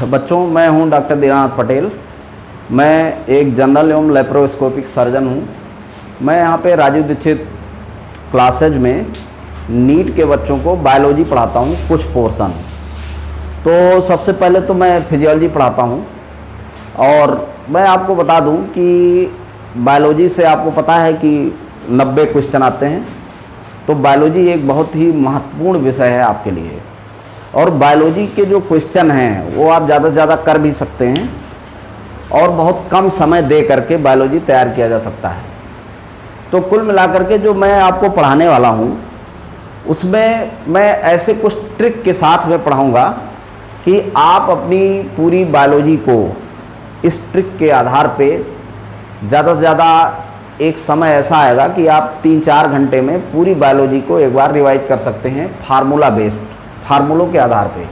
बच्चों, मैं हूं डॉक्टर दीनानाथ पटेल। मैं एक जनरल एवं लेप्रोस्कोपिक सर्जन हूं। मैं यहां पे राजीव दीक्षित क्लासेज में नीट के बच्चों को बायोलॉजी पढ़ाता हूं, कुछ पोर्शन। तो सबसे पहले तो मैं फिजियोलॉजी पढ़ाता हूं और मैं आपको बता दूं कि बायोलॉजी से आपको पता है कि 90 क्वेश्चन आते हैं। तो बायोलॉजी एक बहुत ही महत्वपूर्ण विषय है आपके लिए, और बायोलॉजी के जो क्वेश्चन हैं वो आप ज़्यादा से ज़्यादा कर भी सकते हैं और बहुत कम समय दे करके बायोलॉजी तैयार किया जा सकता है। तो कुल मिलाकर के जो मैं आपको पढ़ाने वाला हूँ उसमें मैं ऐसे कुछ ट्रिक के साथ में पढ़ाऊँगा कि आप अपनी पूरी बायोलॉजी को इस ट्रिक के आधार पे ज़्यादा से ज़्यादा एक समय ऐसा आएगा कि आप 3-4 घंटे में पूरी बायोलॉजी को एक बार रिवाइज कर सकते हैं फार्मूला बेस्ड, फार्मूलों के आधार पे।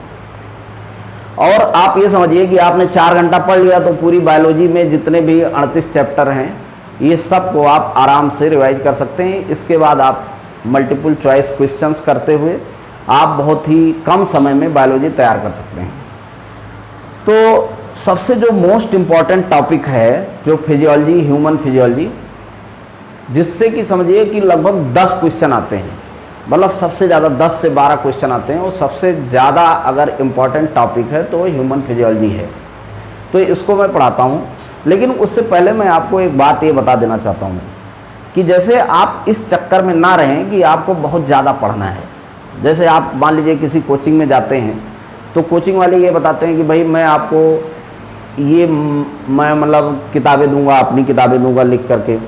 और आप ये समझिए कि आपने 4 घंटा पढ़ लिया तो पूरी बायोलॉजी में जितने भी 38 चैप्टर हैं ये सब को आप आराम से रिवाइज कर सकते हैं। इसके बाद आप मल्टीपल चॉइस क्वेश्चंस करते हुए आप बहुत ही कम समय में बायोलॉजी तैयार कर सकते हैं। तो सबसे जो मोस्ट इम्पॉर्टेंट टॉपिक है जो फिजियोलॉजी, ह्यूमन फिजियोलॉजी, जिससे कि समझिए कि लगभग 10 क्वेश्चन आते हैं, मतलब सबसे ज़्यादा 10 से 12 क्वेश्चन आते हैं, और सबसे ज़्यादा अगर इम्पॉर्टेंट टॉपिक है तो ह्यूमन फिजियोलॉजी है। तो इसको मैं पढ़ाता हूँ। लेकिन उससे पहले मैं आपको एक बात ये बता देना चाहता हूँ कि जैसे आप इस चक्कर में ना रहें कि आपको बहुत ज़्यादा पढ़ना है। जैसे आप मान लीजिए किसी कोचिंग में जाते हैं तो कोचिंग वाले ये बताते हैं कि भाई मैं आपको ये मतलब किताबें दूंगा, अपनी किताबें दूंगा लिख करके।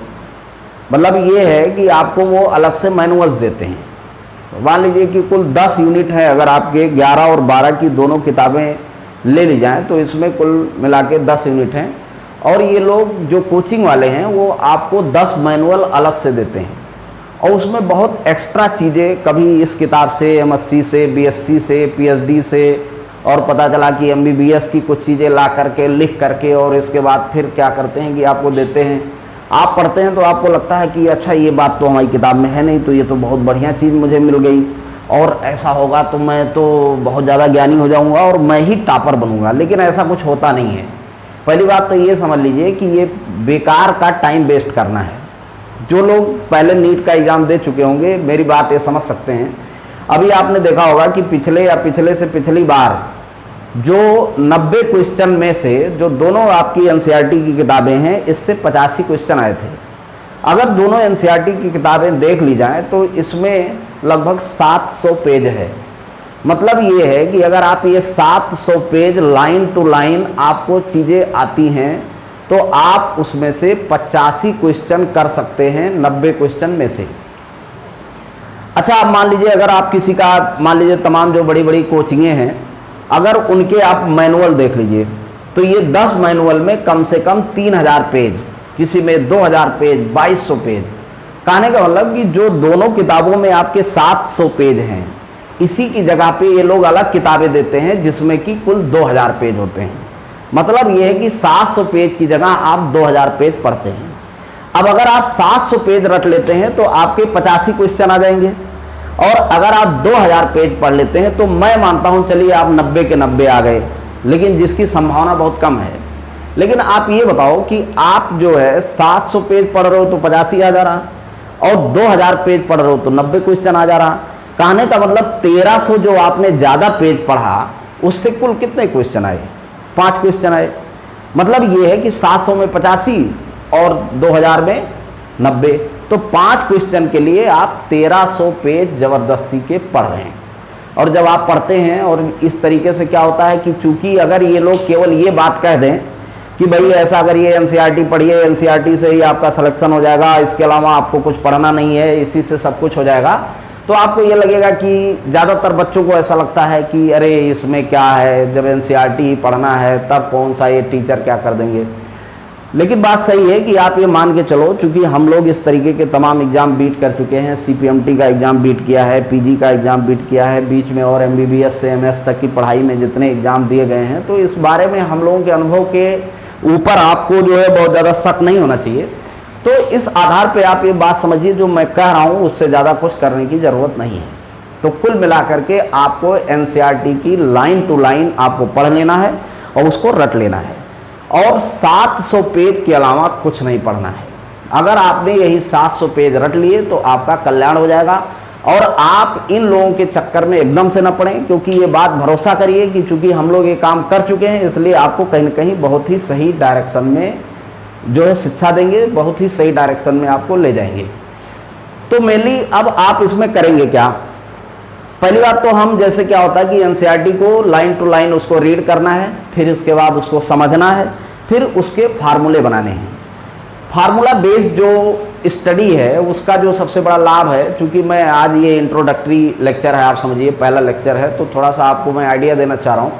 मतलब ये है कि आपको वो अलग से मैनुअल्स देते हैं। मान लीजिए कि कुल 10 यूनिट है, अगर आपके 11 और 12 की दोनों किताबें ले ली जाएं तो इसमें कुल मिला के 10 यूनिट हैं। और ये लोग जो कोचिंग वाले हैं वो आपको 10 मैनुअल अलग से देते हैं, और उसमें बहुत एक्स्ट्रा चीज़ें, कभी इस किताब से MSc से, BSc से, PhD से, और पता चला कि MBBS की कुछ चीज़ें ला करके लिख करके और इसके बाद फिर क्या करते हैं कि आपको देते हैं। आप पढ़ते हैं तो आपको लगता है कि अच्छा ये बात तो हमारी किताब में है नहीं, तो ये तो बहुत बढ़िया चीज़ मुझे मिल गई, और ऐसा होगा तो मैं तो बहुत ज़्यादा ज्ञानी हो जाऊंगा और मैं ही टॉपर बनूंगा। लेकिन ऐसा कुछ होता नहीं है। पहली बात तो ये समझ लीजिए कि ये बेकार का टाइम वेस्ट करना है। जो लोग पहले नीट का एग्ज़ाम दे चुके होंगे मेरी बात ये समझ सकते हैं। अभी आपने देखा होगा कि पिछले या पिछले से पिछली बार जो 90 क्वेश्चन में से जो दोनों आपकी NCERT की किताबें हैं इससे 85 क्वेश्चन आए थे। अगर दोनों NCERT की किताबें देख ली जाएं तो इसमें लगभग 700 पेज है। मतलब ये है कि अगर आप ये 700 पेज लाइन टू लाइन आपको चीज़ें आती हैं तो आप उसमें से 85 क्वेश्चन कर सकते हैं 90 क्वेश्चन में से। अच्छा, आप मान लीजिए अगर आप किसी का, मान लीजिए तमाम जो बड़ी बड़ी कोचिंगें हैं, अगर उनके आप मैनुअल देख लीजिए तो ये 10 मैनुअल में कम से कम 3000 पेज, किसी में 2000 पेज, 2200 पेज। कहने का मतलब कि जो दोनों किताबों में आपके 700 पेज हैं, इसी की जगह पे ये लोग अलग किताबें देते हैं जिसमें कि कुल 2000 पेज होते हैं। मतलब ये है कि 700 पेज की जगह आप 2000 पेज पढ़ते हैं। अब अगर आप 700 पेज रट लेते हैं तो आपके 85 क्वेश्चन आ जाएंगे, और अगर आप 2000 पेज पढ़ लेते हैं तो मैं मानता हूं चलिए आप 90 के 90 आ गए, लेकिन जिसकी संभावना बहुत कम है। लेकिन आप ये बताओ कि आप जो है 700 पेज पढ़ रहे हो तो 85 आ जा रहा, और 2000 पेज पढ़ रहे हो तो 90 क्वेश्चन आ जा रहा। कहने का मतलब 1300 जो आपने ज़्यादा पेज पढ़ा उससे कुल कितने क्वेश्चन आए? 5 क्वेश्चन आए। मतलब ये है कि 700 में 85 और 2000 में 90, तो 5 क्वेश्चन के लिए आप 1300 पेज ज़बरदस्ती के पढ़ रहे हैं। और जब आप पढ़ते हैं और इस तरीके से क्या होता है कि चूंकि अगर ये लोग केवल ये बात कह दें कि भाई ऐसा अगर ये NCERT पढ़िए, NCERT से ही आपका सिलेक्शन हो जाएगा, इसके अलावा आपको कुछ पढ़ना नहीं है, इसी से सब कुछ हो जाएगा, तो आपको ये लगेगा कि ज़्यादातर बच्चों को ऐसा लगता है कि अरे इसमें क्या है, जब NCERT ही पढ़ना है तब कौन सा ये टीचर क्या कर देंगे। लेकिन बात सही है कि आप ये मान के चलो, चूँकि हम लोग इस तरीके के तमाम एग्ज़ाम बीट कर चुके हैं। CPMT का एग्ज़ाम बीट किया है, PG का एग्ज़ाम बीट किया है, बीच में और MBBS से MS तक की पढ़ाई में जितने एग्ज़ाम दिए गए हैं, तो इस बारे में हम लोगों के अनुभव के ऊपर आपको जो है बहुत ज़्यादा शक नहीं होना चाहिए। तो इस आधार पे आप ये बात समझिए, जो मैं कह रहा हूँ उससे ज़्यादा कुछ करने की ज़रूरत नहीं है। तो कुल मिलाकर के आपको एनसीईआरटी की लाइन टू लाइन आपको पढ़ लेना है और उसको रट लेना है, और 700 पेज के अलावा कुछ नहीं पढ़ना है। अगर आपने यही 700 पेज रट लिए तो आपका कल्याण हो जाएगा। और आप इन लोगों के चक्कर में एकदम से न पड़ें, क्योंकि ये बात भरोसा करिए कि चूंकि हम लोग ये काम कर चुके हैं, इसलिए आपको कहीं ना कहीं बहुत ही सही डायरेक्शन में जो है शिक्षा देंगे, बहुत ही सही डायरेक्शन में आपको ले जाएंगे। तो मेनली अब आप इसमें करेंगे क्या? पहली बात तो हम, जैसे क्या होता है कि एनसीईआरटी को लाइन टू लाइन उसको रीड करना है, फिर इसके बाद उसको समझना है, फिर उसके फार्मूले बनाने हैं। फार्मूला बेस्ड जो स्टडी है उसका जो सबसे बड़ा लाभ है, क्योंकि मैं आज ये इंट्रोडक्टरी लेक्चर है, आप समझिए पहला लेक्चर है, तो थोड़ा सा आपको मैं आइडिया देना चाह रहा हूँ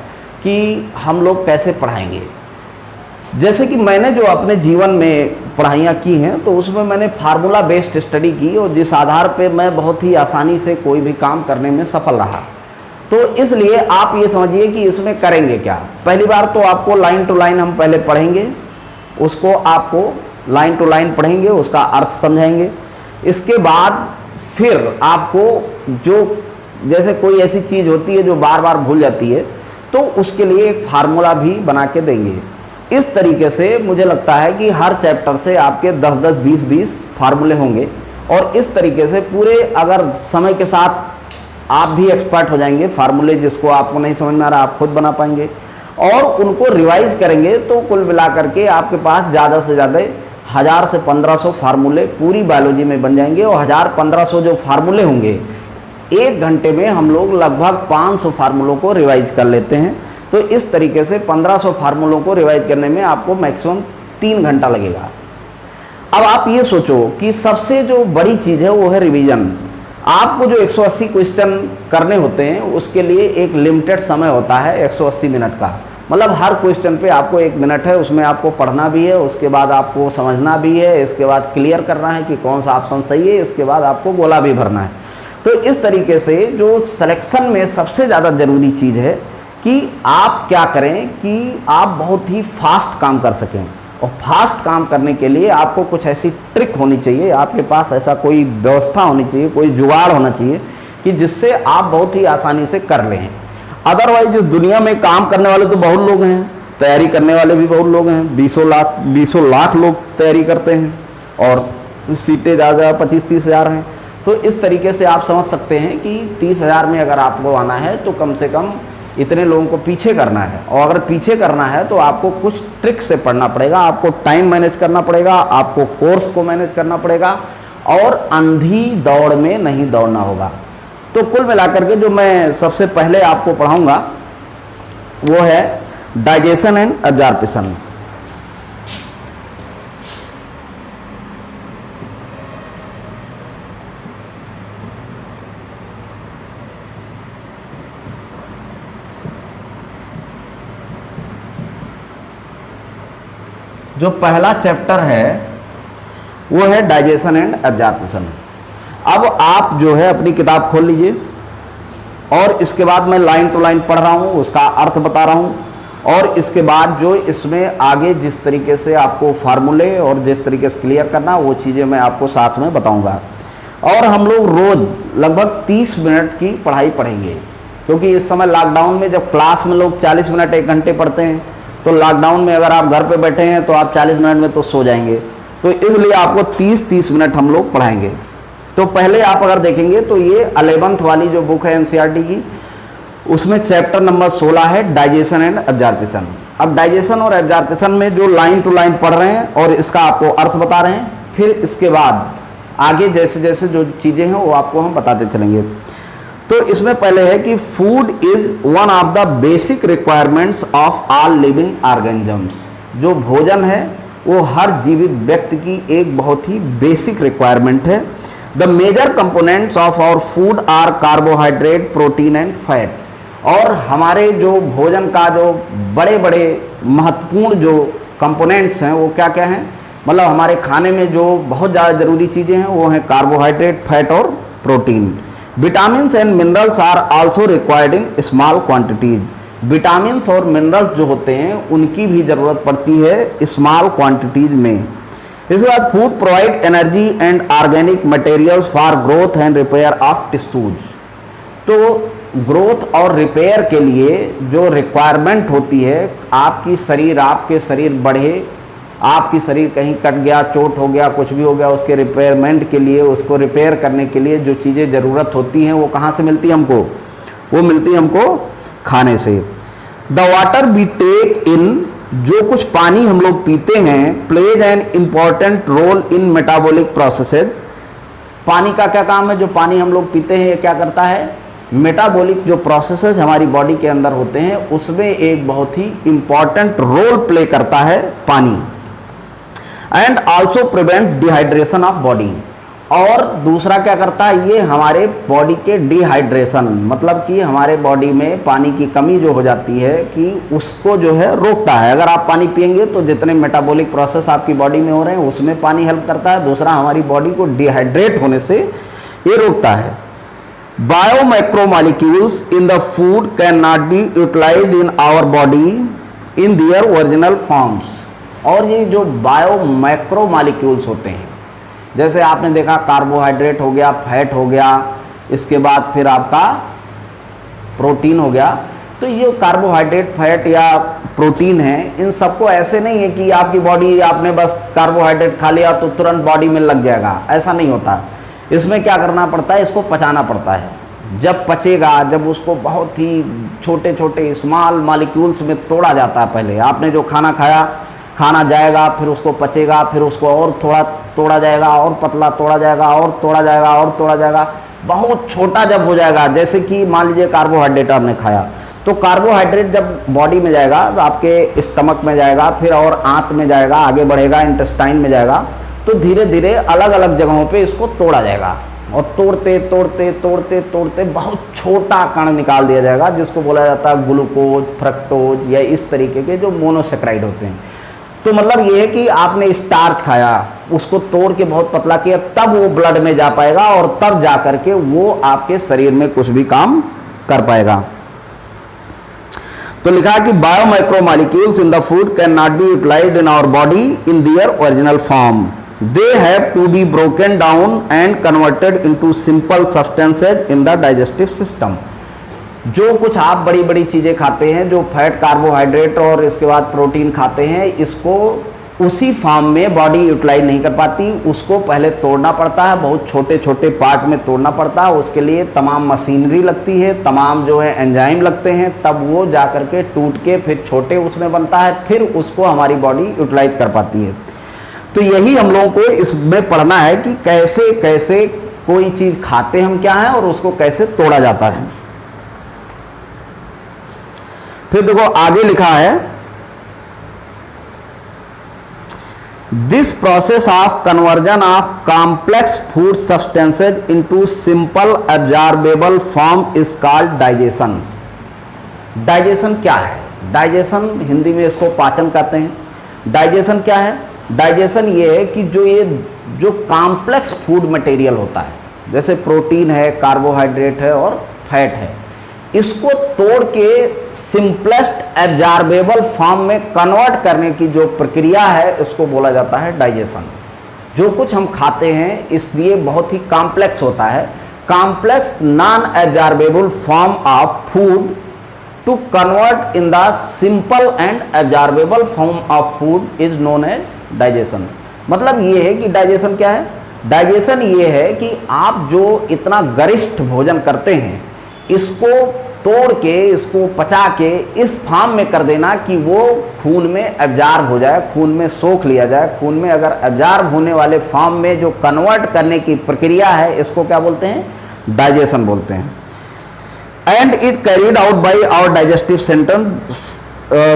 कि हम लोग कैसे पढ़ाएंगे। जैसे कि मैंने जो अपने जीवन में पढ़ाइयाँ की हैं तो उसमें मैंने फार्मूला बेस्ड स्टडी की, और जिस आधार पे मैं बहुत ही आसानी से कोई भी काम करने में सफल रहा। तो इसलिए आप ये समझिए कि इसमें करेंगे क्या। पहली बार तो आपको लाइन टू लाइन हम पहले पढ़ेंगे, उसको आपको लाइन टू लाइन पढ़ेंगे, उसका अर्थ समझाएंगे। इसके बाद फिर आपको जो, जैसे कोई ऐसी चीज़ होती है जो बार बार भूल जाती है, तो उसके लिए एक फार्मूला भी बना के देंगे। इस तरीके से मुझे लगता है कि हर चैप्टर से आपके 10-10, 20-20 फार्मूले होंगे, और इस तरीके से पूरे, अगर समय के साथ आप भी एक्सपर्ट हो जाएंगे, फार्मूले जिसको आपको नहीं समझ में आ रहा आप खुद बना पाएंगे, और उनको रिवाइज करेंगे, तो कुल मिलाकर के आपके पास ज़्यादा से ज़्यादा 1000 से 1500 फार्मूले पूरी बायोलॉजी में बन जाएंगे। और 1000-1500 जो फार्मूले होंगे, 1 घंटे में हम लोग लगभग 500 फार्मूलों को रिवाइज कर लेते हैं। तो इस तरीके से 1500 फार्मूलों को रिवाइज करने में आपको मैक्सिमम 3 घंटा लगेगा। अब आप ये सोचो कि सबसे जो बड़ी चीज़ है वो है रिवीजन। आपको जो 180 क्वेश्चन करने होते हैं उसके लिए एक लिमिटेड समय होता है 180 मिनट का, मतलब हर क्वेश्चन पे आपको 1 मिनट है, उसमें आपको पढ़ना भी है, उसके बाद आपको समझना भी है, इसके बाद क्लियर करना है कि कौन सा ऑप्शन सही है, इसके बाद आपको गोला भी भरना है। तो इस तरीके से जो सिलेक्शन में सबसे ज़्यादा ज़रूरी चीज़ है कि आप क्या करें कि आप बहुत ही फास्ट काम कर सकें। और फास्ट काम करने के लिए आपको कुछ ऐसी ट्रिक होनी चाहिए, आपके पास ऐसा कोई व्यवस्था होनी चाहिए, कोई जुगाड़ होना चाहिए कि जिससे आप बहुत ही आसानी से कर लें। अदरवाइज इस दुनिया में काम करने वाले तो बहुत लोग हैं, तैयारी करने वाले भी बहुत लोग हैं, 20 लाख लोग तैयारी करते हैं, और सीटें ज़्यादा 25-30 हज़ार हैं। तो इस तरीके से आप समझ सकते हैं कि 30 हज़ार में अगर आपको आना है तो कम से कम इतने लोगों को पीछे करना है। और अगर पीछे करना है तो आपको कुछ ट्रिक से पढ़ना पड़ेगा, आपको टाइम मैनेज करना पड़ेगा, आपको कोर्स को मैनेज करना पड़ेगा, और अंधी दौड़ में नहीं दौड़ना होगा। तो कुल मिलाकर के जो मैं सबसे पहले आपको पढ़ाऊंगा वो है डाइजेशन एंड एब्जॉर्प्शन। जो पहला चैप्टर है वो है डाइजेशन एंड एब्जॉर्प्शन। अब आप जो है अपनी किताब खोल लीजिए, और इसके बाद मैं लाइन टू लाइन पढ़ रहा हूँ, उसका अर्थ बता रहा हूँ, और इसके बाद जो इसमें आगे जिस तरीके से आपको फार्मूले और जिस तरीके से क्लियर करना वो चीज़ें मैं आपको साथ में बताऊँगा। और हम लोग रोज़ लगभग 30 मिनट की पढ़ाई पढ़ेंगे, क्योंकि इस समय लॉकडाउन में जब क्लास में लोग 40 मिनट 1 घंटे पढ़ते हैं, तो लॉकडाउन में अगर आप घर पे बैठे हैं तो आप 40 मिनट में तो सो जाएंगे। तो इसलिए आपको 30-30 मिनट हम लोग पढ़ाएंगे। तो पहले आप अगर देखेंगे तो ये 11th वाली जो बुक है एनसीईआरटी की, उसमें चैप्टर नंबर 16 है डाइजेशन एंड एब्जॉर्प्शन। अब डाइजेशन और एब्जॉर्प्शन में जो लाइन टू लाइन पढ़ रहे हैं और इसका आपको अर्थ बता रहे हैं, फिर इसके बाद आगे जैसे जैसे जो चीज़ें हैं वो आपको हम बताते चलेंगे। तो इसमें पहले है कि food is one of the basic requirements of all living organisms. जो भोजन है वो हर जीवित व्यक्ति की एक बहुत ही बेसिक रिक्वायरमेंट है। The major components of our food are carbohydrate, protein and fat. और हमारे जो भोजन का जो बड़े बड़े महत्वपूर्ण जो कंपोनेंट्स हैं वो क्या क्या हैं, मतलब हमारे खाने में जो बहुत ज़्यादा ज़रूरी चीज़ें हैं वो हैं कार्बोहाइड्रेट, फैट और protein. Vitamins and minerals are also required in small quantities. Vitamins और मिनरल्स जो होते हैं उनकी भी ज़रूरत पड़ती है स्मॉल क्वांटिटीज में। इसके बाद food provide energy and organic materials for growth and repair of tissues. तो ग्रोथ और रिपेयर के लिए जो रिक्वायरमेंट होती है, आपके शरीर बढ़े, आपकी शरीर कहीं कट गया, चोट हो गया, कुछ भी हो गया, उसके रिपेयरमेंट के लिए, उसको रिपेयर करने के लिए जो चीज़ें ज़रूरत होती हैं वो कहाँ से मिलती है हमको? वो मिलती है हमको खाने से। The water we take in, जो कुछ पानी हम लोग पीते हैं, plays an important role in metabolic processes. पानी का क्या काम है? जो पानी हम लोग पीते हैं ये क्या करता है? मेटाबॉलिक जो प्रोसेसेस हमारी बॉडी के अंदर होते हैं उसमें एक बहुत ही इम्पॉर्टेंट रोल प्ले करता है पानी। And also prevent dehydration of body, और दूसरा क्या करता है? ये हमारे बॉडी के डिहाइड्रेशन, मतलब कि हमारे बॉडी में पानी की कमी जो हो जाती है कि उसको जो है रोकता है। अगर आप पानी पिएंगे तो जितने मेटाबॉलिक प्रोसेस आपकी बॉडी में हो रहे हैं उसमें पानी हेल्प करता है। दूसरा, हमारी बॉडी को डिहाइड्रेट होने से ये रोकता है। Biomacromolecules in the food can not be utilised in our body in their original forms. और ये जो बायोमैक्रोमॉलिक्यूल्स होते हैं, जैसे आपने देखा कार्बोहाइड्रेट हो गया, फैट हो गया, इसके बाद फिर आपका प्रोटीन हो गया। तो ये कार्बोहाइड्रेट, फैट या प्रोटीन है, इन सबको ऐसे नहीं है कि आपकी बॉडी, आपने बस कार्बोहाइड्रेट खा लिया तो तुरंत बॉडी में लग जाएगा, ऐसा नहीं होता। इसमें क्या करना पड़ता है? इसको पचाना पड़ता है। जब पचेगा, जब उसको बहुत ही छोटे छोटे स्मॉल मॉलिक्यूल्स में तोड़ा जाता है। पहले आपने जो खाना खाया, खाना जाएगा, फिर उसको पचेगा, फिर उसको और थोड़ा तोड़ा जाएगा, और पतला तोड़ा जाएगा, और तोड़ा जाएगा, और तोड़ा जाएगा, बहुत छोटा जब हो जाएगा। जैसे कि मान लीजिए कार्बोहाइड्रेट आपने खाया, तो कार्बोहाइड्रेट जब बॉडी में जाएगा तो आपके स्टमक में जाएगा, फिर और आंत में जाएगा, आगे बढ़ेगा, इंटेस्टाइन में जाएगा, तो धीरे धीरे अलग अलग जगहों पे इसको तोड़ा जाएगा, और तोड़ते तोड़ते तोड़ते तोड़ते बहुत छोटा कण निकाल दिया जाएगा, जिसको बोला जाता है ग्लूकोज, फ्रक्टोज या इस तरीके के जो मोनोसेक्राइड होते हैं। तो मतलब ये है कि आपने स्टार्च खाया, उसको तोड़ के बहुत पतला किया, तब वो ब्लड में जा पाएगा, और तब जा करके वो आपके शरीर में कुछ भी काम कर पाएगा। तो लिखा कि biomicromolecules in the food can not be utilised in our body in their original form. They have to be broken down and converted into simple substances in the digestive system। जो कुछ आप बड़ी बड़ी चीज़ें खाते हैं, जो फैट, कार्बोहाइड्रेट और इसके बाद प्रोटीन खाते हैं, इसको उसी फॉर्म में बॉडी यूटिलाइज नहीं कर पाती, उसको पहले तोड़ना पड़ता है, बहुत छोटे छोटे पार्ट में तोड़ना पड़ता है। उसके लिए तमाम मशीनरी लगती है, तमाम जो है एंजाइम लगते हैं, तब वो जा कर के टूट के फिर छोटे उसमें बनता है, फिर उसको हमारी बॉडी यूटिलाइज कर पाती है। तो यही हम लोगों को इसमें पढ़ना है कि कैसे कैसे कोई चीज़ खाते हम क्या है और उसको कैसे तोड़ा जाता है। फिर देखो आगे लिखा है, this process of conversion of complex food substances into simple absorbable form is called digestion. Digestion क्या है? डाइजेशन हिंदी में इसको पाचन कहते हैं। डाइजेशन क्या है? डाइजेशन ये है कि जो कॉम्प्लेक्स फूड मटेरियल होता है, जैसे प्रोटीन है, कार्बोहाइड्रेट है और फैट है, इसको तोड़ के सिंपलेस्ट एब्जॉर्बेबल फॉर्म में कन्वर्ट करने की जो प्रक्रिया है उसको बोला जाता है डाइजेशन। जो कुछ हम खाते हैं इसलिए बहुत ही कॉम्प्लेक्स होता है। Complex non absorbable form of food to convert in the simple and absorbable form of food is known as digestion. मतलब ये है कि डाइजेशन क्या है? डाइजेशन ये है कि आप जो इतना गरिष्ठ भोजन करते हैं, इसको तोड़ के, इसको पचा के इस फॉर्म में कर देना कि वो खून में एब्जॉर्ब हो जाए, खून में सोख लिया जाए। खून में अगर एब्जॉर्ब होने वाले फॉर्म में जो कन्वर्ट करने की प्रक्रिया है, इसको क्या बोलते हैं? डाइजेशन बोलते हैं। And is carried out by our digestive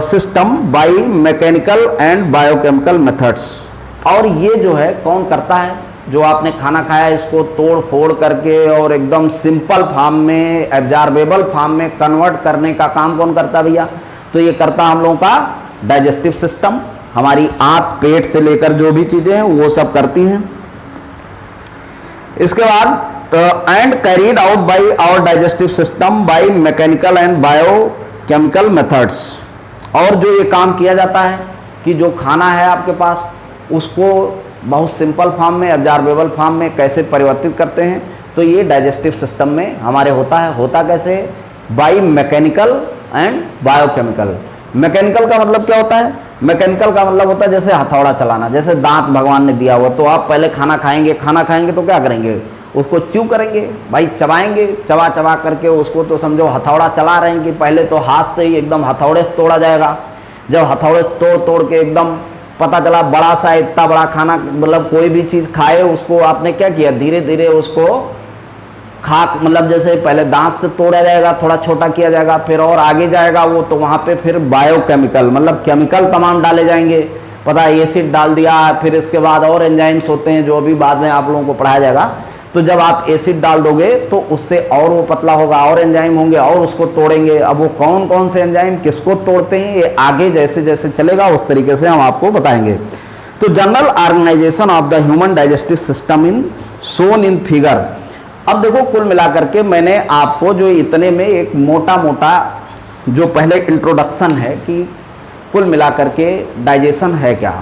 system by mechanical and biochemical methods. और ये जो है कौन करता है? जो आपने खाना खाया इसको तोड़ फोड़ करके और एकदम सिंपल फॉर्म में, एब्जॉर्बेबल फॉर्म में कन्वर्ट करने का काम कौन करता है भैया? तो ये करता हम लोगों का डाइजेस्टिव सिस्टम। हमारी आंत, पेट से लेकर जो भी चीज़ें हैं वो सब करती हैं। इसके बाद and carried out by our digestive system by mechanical and biochemical methods. और जो ये काम किया जाता है कि जो खाना है आपके पास, उसको बहुत सिंपल फॉर्म में, एब्जॉर्बेबल फॉर्म में कैसे परिवर्तित करते हैं, तो ये डाइजेस्टिव सिस्टम में हमारे होता है। होता कैसे है? By mechanical and biochemical. Mechanical का मतलब क्या होता है? मैकेनिकल का मतलब होता है जैसे हथौड़ा चलाना, जैसे दांत भगवान ने दिया हुआ, तो आप पहले खाना खाएंगे तो क्या करेंगे? उसको च्यू करेंगे भाई, चबाएंगे, चबा चबा करके उसको तो समझो हथौड़ा चला रहे हैं कि पहले तो हाथ से ही एकदम हथौड़े से तोड़ा जाएगा। जब हथौड़े तोड़ तोड़ के एकदम पता चला बड़ा सा इतना बड़ा खाना, मतलब कोई भी चीज़ खाए उसको आपने क्या किया, धीरे धीरे उसको मतलब जैसे पहले दांत से तोड़ा जाएगा, थोड़ा छोटा किया जाएगा, फिर और आगे जाएगा वो, तो वहाँ पे फिर बायोकेमिकल मतलब केमिकल तमाम डाले जाएंगे। पता है, एसिड डाल दिया, फिर इसके बाद और एंजाइम्स होते हैं जो अभी बाद में आप लोगों को पढ़ाया जाएगा। तो जब आप एसिड डाल दोगे तो उससे और वो पतला होगा, और एंजाइम होंगे और उसको तोड़ेंगे। अब वो कौन कौन से एंजाइम किसको तोड़ते हैं ये आगे जैसे जैसे चलेगा उस तरीके से हम आपको बताएंगे। तो general organization of the human digestive system in shown in figure. अब देखो कुल मिलाकर के मैंने आपको जो इतने में एक मोटा मोटा जो पहले इंट्रोडक्शन है कि कुल मिलाकर के डाइजेशन है क्या।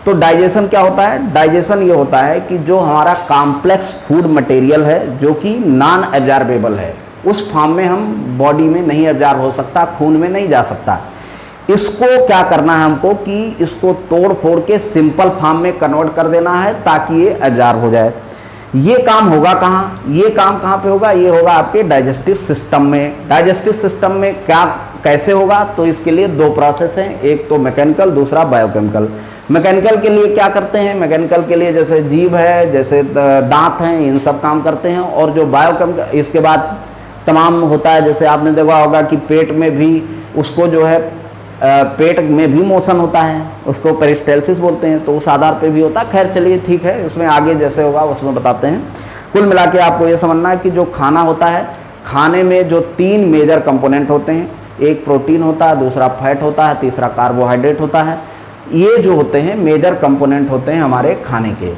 तो डाइजेशन क्या होता है? डाइजेशन ये होता है कि जो हमारा कॉम्प्लेक्स फूड मटेरियल है जो कि नॉन एब्जॉर्बेबल है, उस फॉर्म में हम बॉडी में नहीं एब्जॉर्ब हो सकता, खून में नहीं जा सकता, इसको क्या करना है हमको कि इसको तोड़ फोड़ के सिंपल फॉर्म में कन्वर्ट कर देना है ताकि ये एब्जॉर्ब हो जाए। ये काम होगा कहाँ? ये काम कहाँ पे होगा? ये होगा आपके डाइजेस्टिव सिस्टम में। डाइजेस्टिव सिस्टम में क्या कैसे होगा? तो इसके लिए दो प्रोसेस हैं, एक तो मैकेनिकल, दूसरा बायोकेमिकल। मैकेनिकल के लिए क्या करते हैं? मैकेनिकल के लिए जैसे जीभ है, जैसे दांत हैं, इन सब काम करते हैं। और जो बायोकेमिकल इसके बाद तमाम होता है, जैसे आपने देखा होगा कि पेट में भी उसको जो है पेट में भी मोशन होता है, उसको पेरिस्टाल्सिस बोलते हैं, तो उस आधार पे भी होता है। खैर चलिए ठीक है, उसमें आगे जैसे होगा उसमें बताते हैं। कुल मिला के आपको ये समझना है कि जो खाना होता है, खाने में जो 3 मेजर कंपोनेंट होते हैं, एक प्रोटीन होता है, दूसरा फैट होता है, तीसरा कार्बोहाइड्रेट होता है। ये जो होते हैं मेजर कंपोनेंट होते हैं हमारे खाने के।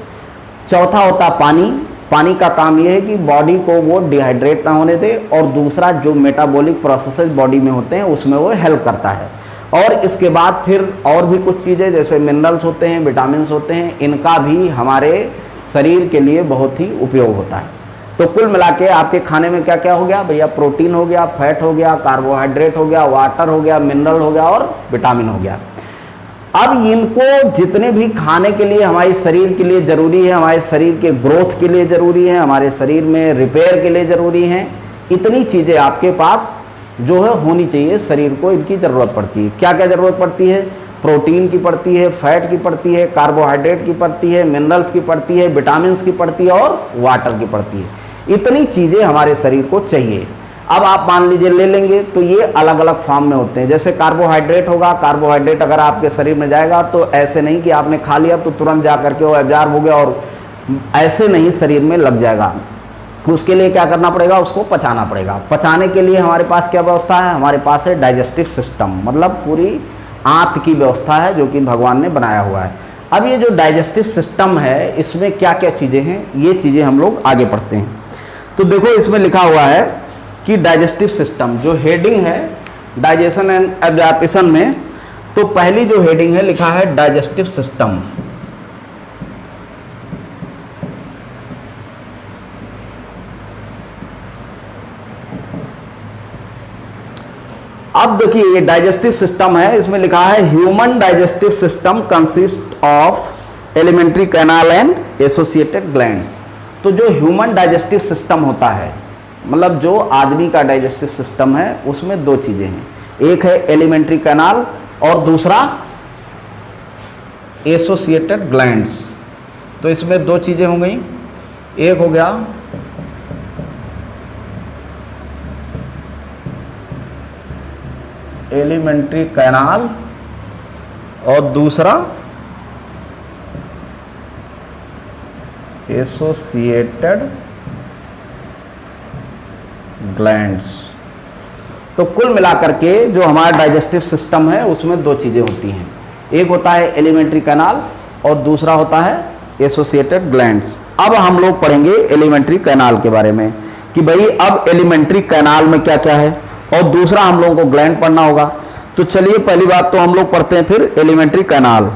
चौथा होता है पानी। पानी का काम ये है कि बॉडी को वो डिहाइड्रेट ना होने दे, और दूसरा जो मेटाबॉलिक प्रोसेसेस बॉडी में होते हैं उसमें वो हेल्प करता है। और इसके बाद फिर और भी कुछ चीज़ें जैसे मिनरल्स होते हैं, विटामिन्स होते हैं, इनका भी हमारे शरीर के लिए बहुत ही उपयोग होता है। तो कुल मिला के आपके खाने में क्या क्या हो गया भैया? प्रोटीन हो गया, फैट हो गया, कार्बोहाइड्रेट हो गया, वाटर हो गया, मिनरल हो गया और विटामिन हो गया। अब इनको जितने भी खाने के लिए हमारे शरीर के लिए ज़रूरी है, हमारे शरीर के ग्रोथ के लिए ज़रूरी है, हमारे शरीर में रिपेयर के लिए ज़रूरी हैं, इतनी चीज़ें आपके पास जो है होनी चाहिए। शरीर को इनकी ज़रूरत पड़ती है। क्या क्या ज़रूरत पड़ती है? प्रोटीन की पड़ती है, फैट की पड़ती है, कार्बोहाइड्रेट की पड़ती है, मिनरल्स की पड़ती है, विटामिन्स की पड़ती है और वाटर की पड़ती है। इतनी चीज़ें हमारे शरीर को चाहिए। अब आप मान लीजिए ले लेंगे तो ये अलग अलग फॉर्म में होते हैं। जैसे कार्बोहाइड्रेट होगा, कार्बोहाइड्रेट अगर आपके शरीर में जाएगा तो ऐसे नहीं कि आपने खा लिया तो तुरंत जा करके वो एब्जॉर्ब हो गया और ऐसे नहीं शरीर में लग जाएगा। उसके लिए क्या करना पड़ेगा? उसको पचाना पड़ेगा। पचाने के लिए हमारे पास क्या व्यवस्था है? हमारे पास है डाइजेस्टिव सिस्टम, मतलब पूरी आंत की व्यवस्था है जो कि भगवान ने बनाया हुआ है। अब ये जो डाइजेस्टिव सिस्टम है इसमें क्या क्या चीज़ें हैं, ये चीज़ें हम लोग आगे पढ़ते हैं। तो देखो इसमें लिखा हुआ है कि डाइजेस्टिव सिस्टम जो हेडिंग है डाइजेशन एंड एब्जॉर्प्शन में, तो पहली जो हेडिंग है लिखा है डाइजेस्टिव सिस्टम। अब देखिए ये डाइजेस्टिव सिस्टम है, इसमें लिखा है human digestive system consist of alimentary canal and associated glands. तो जो ह्यूमन डाइजेस्टिव सिस्टम होता है, मतलब जो आदमी का डाइजेस्टिव सिस्टम है, उसमें दो चीजें हैं, एक है एलिमेंट्री कैनाल और दूसरा एसोसिएटेड ग्लैंड्स। तो इसमें दो चीजें हो गई, एक हो गया एलिमेंट्री कैनाल और दूसरा एसोसिएटेड ग्लैंड्स। तो कुल मिलाकर के जो हमारा डाइजेस्टिव सिस्टम है उसमें दो चीजें होती हैं, एक होता है एलिमेंट्री कैनाल और दूसरा होता है एसोसिएटेड ग्लैंड्स। अब हम लोग पढ़ेंगे एलिमेंट्री कैनाल के बारे में कि भाई अब एलिमेंट्री कैनाल में क्या क्या है, और दूसरा हम लोगों को ग्लैंड पढ़ना होगा। तो चलिए पहली बात तो हम लोग पढ़ते हैं फिर एलिमेंट्री कैनाल।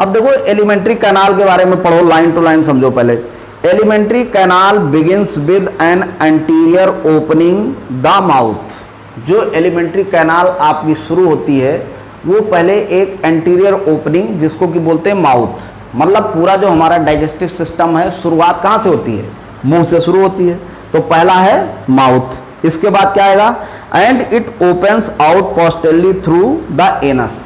अब देखो एलिमेंट्री कैनाल के बारे में पढ़ो, लाइन टू लाइन समझो पहले। Alimentary canal begins with an anterior opening the mouth. जो एलिमेंट्री कैनाल आपकी शुरू होती है वो पहले एक एंटीरियर ओपनिंग जिसको कि बोलते हैं माउथ, मतलब पूरा जो हमारा डाइजेस्टिव सिस्टम है शुरुआत कहाँ से होती है, मुंह से शुरू होती है, तो पहला है माउथ। इसके बाद क्या आएगा, and it opens out posteriorly through the anus.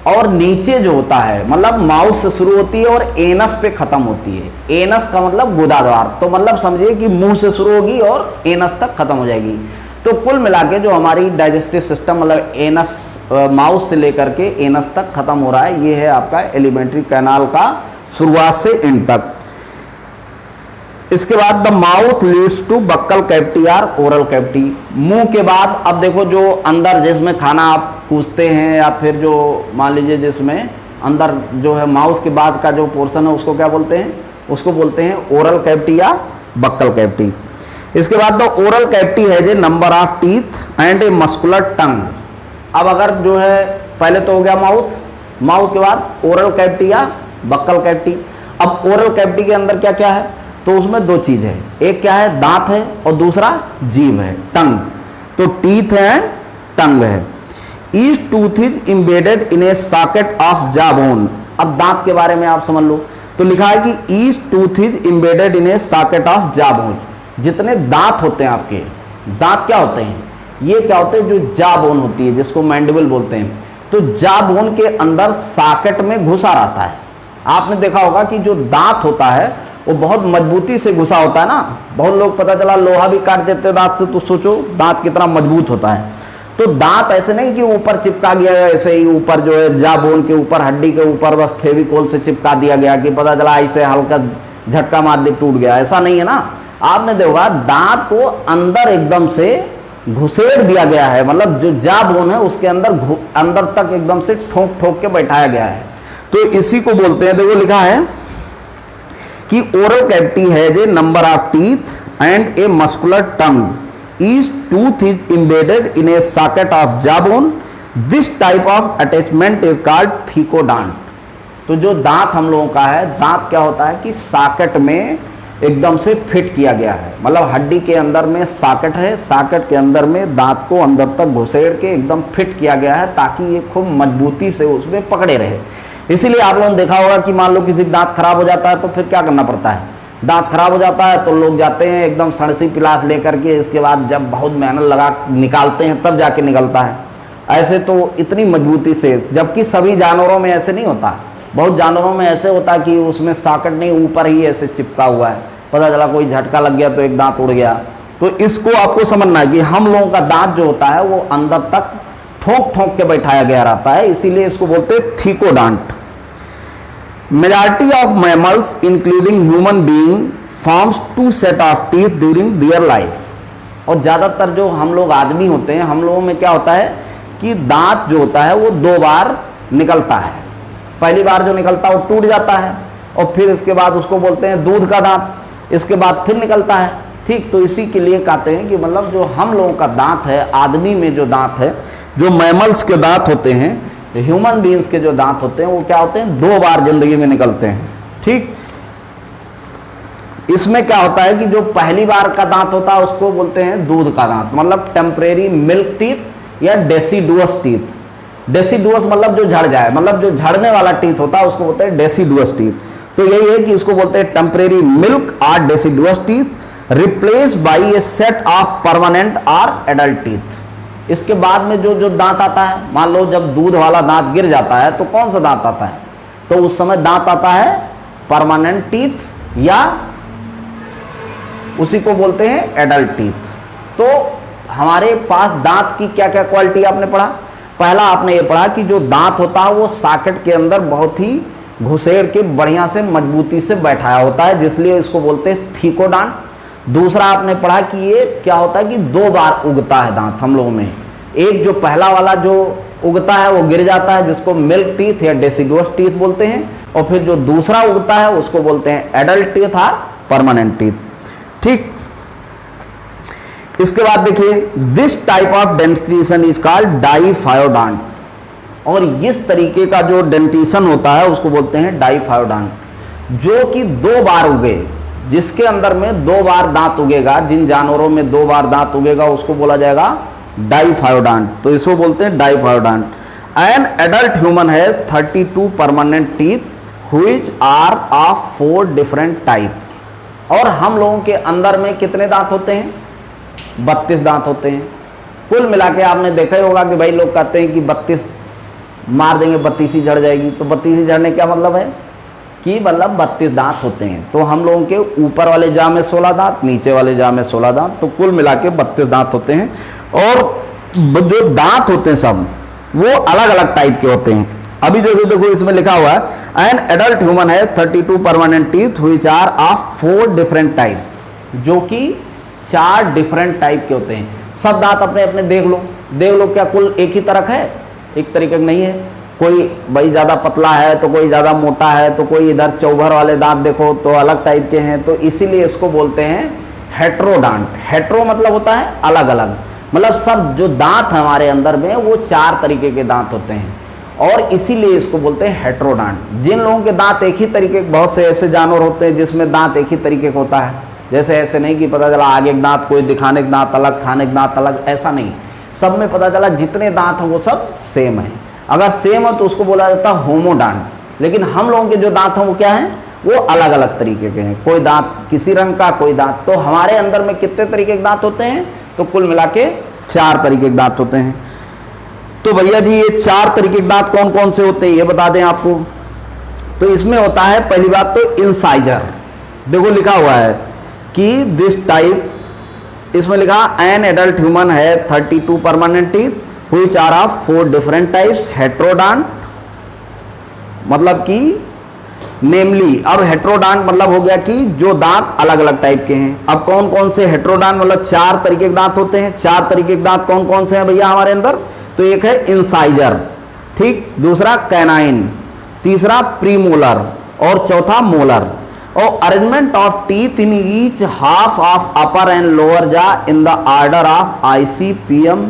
और नीचे जो होता है मतलब माउथ से शुरू होती है और एनस पे खत्म होती है। एनस का मतलब गुदाद्वार, तो मतलब समझिए कि मुंह से शुरू होगी और एनस तक खत्म हो जाएगी। तो कुल मिला के जो हमारी डाइजेस्टिव सिस्टम मतलब एनस माउथ से लेकर के एनस तक खत्म हो रहा है, ये है आपका एलिमेंट्री कैनाल का शुरुआत से एंड तक। इसके बाद the mouth leads to buccal cavity और ओरल कैविटी। मुंह के बाद अब देखो जो अंदर जिसमें खाना आप कूचते हैं या फिर जो मान लीजिए जिसमें अंदर जो है माउथ के बाद का जो पोर्शन है उसको क्या बोलते हैं, उसको बोलते हैं ओरल कैविटी या बक्कल कैविटी। इसके बाद द ओरल कैविटी है जे number of teeth and a muscular tongue. अब अगर जो है पहले तो हो गया माउथ, माउथ के बाद ओरल कैविटी या बक्कल कैविटी। अब ओरल कैविटी के अंदर क्या क्या है, तो उसमें दो चीज है, एक क्या है दांत है और दूसरा जीभ है, टंग। तो टीथ है, टंग है। Each tooth is embedded in a socket of jaw bone. अब दांत के बारे में आप समझ लो, तो लिखा है कि each tooth is embedded in a socket of jaw bone. जितने दांत होते हैं आपके, दांत क्या होते हैं, ये क्या होते हैं जो जॉ बोन होती है जिसको मैंडिबल बोलते हैं, तो जॉ बोन के अंदर सॉकेट में घुसा रहता है। आपने देखा होगा कि जो दांत होता है वो बहुत मजबूती से घुसा होता है ना। बहुत लोग पता चला लोहा भी काट देते हैं दांत से, तो सोचो दांत कितना मजबूत होता है। तो दांत ऐसे नहीं कि ऊपर चिपका गया, ऐसे ही ऊपर जो है जॉ बोन के ऊपर हड्डी के ऊपर बस फेविकोल से चिपका दिया गया कि पता चला ऐसे हल्का झटका मार दे टूट गया, ऐसा नहीं है ना। आपने देखा दांत को अंदर एकदम से घुसेड़ दिया गया है, मतलब जो जॉ बोन है उसके अंदर तक एकदम से ठोक ठोक के बैठाया गया है। तो इसी को बोलते हैं, देखो लिखा है कि oral cavity has a number of teeth and a muscular tongue. Each tooth is embedded in a socket of jaw bone. This type of attachment is called thecodont. तो जो दांत हम लोगों का है, दांत क्या होता है कि सॉकेट में एकदम से फिट किया गया है, मतलब हड्डी के अंदर में सॉकेट है, सॉकेट के अंदर में दांत को अंदर तक घुसेड़ के एकदम फिट किया गया है ताकि ये खूब मजबूती से उसमें पकड़े रहे। इसीलिए आप लोगों ने देखा होगा कि मान लो किसी दांत खराब हो जाता है तो फिर क्या करना पड़ता है, दांत खराब हो जाता है तो लोग जाते हैं एकदम सड़सी पिलास लेकर के, इसके बाद जब बहुत मेहनत लगा निकालते हैं तब जाके निकलता है। ऐसे तो इतनी मजबूती से, जबकि सभी जानवरों में ऐसे नहीं होता। बहुत जानवरों में ऐसे होता है कि उसमें सॉकेट नहीं, ऊपर ही ऐसे चिपका हुआ है, पता चला कोई झटका लग गया तो एक दांत उड़ गया। तो इसको आपको समझना है कि हम लोगों का दांत जो होता है वो अंदर तक ठोक ठोक के बैठाया गया रहता है, इसीलिए इसको बोलते हैं thecodont. Majority of mammals including human being forms two set of teeth during their life. और ज़्यादातर जो हम लोग आदमी होते हैं, हम लोगों में क्या होता है कि दांत जो होता है वो दो बार निकलता है। पहली बार जो निकलता है वो टूट जाता है और फिर इसके बाद उसको बोलते हैं दूध का दांत, इसके बाद फिर निकलता है। ठीक, तो इसी के लिए कहते हैं कि मतलब जो हम लोगों का दांत है, आदमी में जो दांत है, जो मैमल्स के दांत होते हैं, ह्यूमन बीइंग्स के जो दांत होते हैं वो क्या होते हैं, दो बार जिंदगी में निकलते हैं। ठीक, इसमें क्या होता है कि जो पहली बार का दांत होता है उसको बोलते हैं दूध का दांत, मतलब टेम्परेरी मिल्क टीथ या डेसिडुअस टीथ। डेसिडुअस मतलब जो झड़ जाए, मतलब जो झड़ने वाला टीथ होता है उसको बोलते हैं डेसिडुअस टीथ। तो यही है कि इसको बोलते हैं टेम्परेरी मिल्क और deciduous teeth replace by A set of permanent और एडल्ट टीथ। इसके बाद में जो जो दांत आता है, मान लो जब दूध वाला दांत गिर जाता है तो कौन सा दांत आता है, तो उस समय दांत आता है परमानेंट टीथ या उसी को बोलते हैं एडल्ट टीथ। तो हमारे पास दांत की क्या क्या क्वालिटी आपने पढ़ा। पहला आपने ये पढ़ा कि जो दांत होता है वो सॉकेट के अंदर बहुत ही घुसेड़ के बढ़िया से मजबूती से बैठाया होता है, जिसलिए इसको बोलते हैं थिकोडॉन्ट। दूसरा आपने पढ़ा कि ये क्या होता है कि दो बार उगता है दांत हम लोगों में। एक जो पहला वाला जो उगता है वो गिर जाता है जिसको मिल्क टीथ या डेसिडुअस टीथ बोलते हैं, और फिर जो दूसरा उगता है उसको बोलते हैं एडल्ट टीथ और परमानेंट टीथ। ठीक, इसके बाद देखिए this type of dentification is called diphyodont. और इस तरीके का जो डेंटिशन होता है उसको बोलते हैं डाइफायोडांट, जो कि 2 बार उगे, जिसके अंदर में 2 बार दांत उगेगा, जिन जानवरों में 2 बार दांत उगेगा उसको बोला जाएगा डाइफायोडांट। तो इसको बोलते हैं diphyodont. An adult human has 32 permanent teeth which are of 4 different type. और हम लोगों के अंदर में कितने दांत होते हैं? 32 दांत होते हैं। कुल मिला के आपने देखा ही होगा कि भाई लोग कहते हैं कि 32 मार देंगे 32 ही झड़ जाएगी। तो 32 ही झड़ने क्या मतलब है कि मतलब 32 दांत होते हैं। तो हम लोगों के ऊपर वाले जाम में 16 दांत, नीचे वाले जाम में 16 दांत, तो कुल मिला के 32 दांत होते हैं। और जो दांत होते हैं सब वो अलग अलग टाइप के होते हैं। अभी जैसे देखो इसमें लिखा हुआ है एन एडल्ट ह्यूमन है 32 permanent teeth which are of 4 different type, जो कि 4 डिफरेंट टाइप के होते हैं। सब दांत अपने अपने देख लो क्या कुल एक ही तरह है? एक तरीके का नहीं है। कोई भाई ज़्यादा पतला है तो कोई ज़्यादा मोटा है, तो कोई इधर चौभर वाले दांत देखो तो अलग टाइप के हैं। तो इसीलिए इसको बोलते हैं हेट्रोडांट। हेट्रो मतलब होता है अलग अलग, मतलब सब जो दांत हमारे अंदर में वो 4 तरीके के दांत होते हैं, और इसीलिए इसको बोलते हैं हेट्रोडांट। जिन लोगों के दांत एक ही तरीके, बहुत से ऐसे जानवर होते हैं जिसमें दांत एक ही तरीके का होता है, जैसे ऐसे नहीं कि पता चला आगे के दांत कोई दिखाने के दांत अलग, खाने के दांत अलग, ऐसा नहीं। सब में पता चला जितने दांत हैं वो सब सेम है। अगर सेम हो तो उसको बोला जाता है होमोडांट। लेकिन हम लोगों के जो दांत हैं वो क्या हैं? वो अलग अलग तरीके के हैं। कोई दांत किसी रंग का, कोई दांत। तो हमारे अंदर में कितने तरीके के दांत होते हैं? तो कुल मिला के 4 तरीके के दांत होते हैं। तो भैया जी ये 4 तरीके के दांत कौन कौन से होते हैं ये बता दें आपको। तो इसमें होता है पहली बात तो इंसाइजर। देखो लिखा हुआ है कि दिस टाइप, इसमें लिखा एन एडल्ट ह्यूमन है 32 permanent teeth which are of 4 different types heterodont, मतलब कि नेमली। अब हेट्रोडांट मतलब हो गया कि जो दांत अलग अलग टाइप के हैं। अब कौन कौन से हेट्रोडांट, मतलब 4 तरीके के दांत होते हैं। 4 तरीके के दांत कौन कौन से हैं भैया हमारे अंदर? तो एक है इंसाइजर, ठीक, दूसरा कैनाइन, तीसरा प्रीमोलर, और चौथा मोलर। और arrangement of teeth in each half of upper and lower jaw in the order of ICPM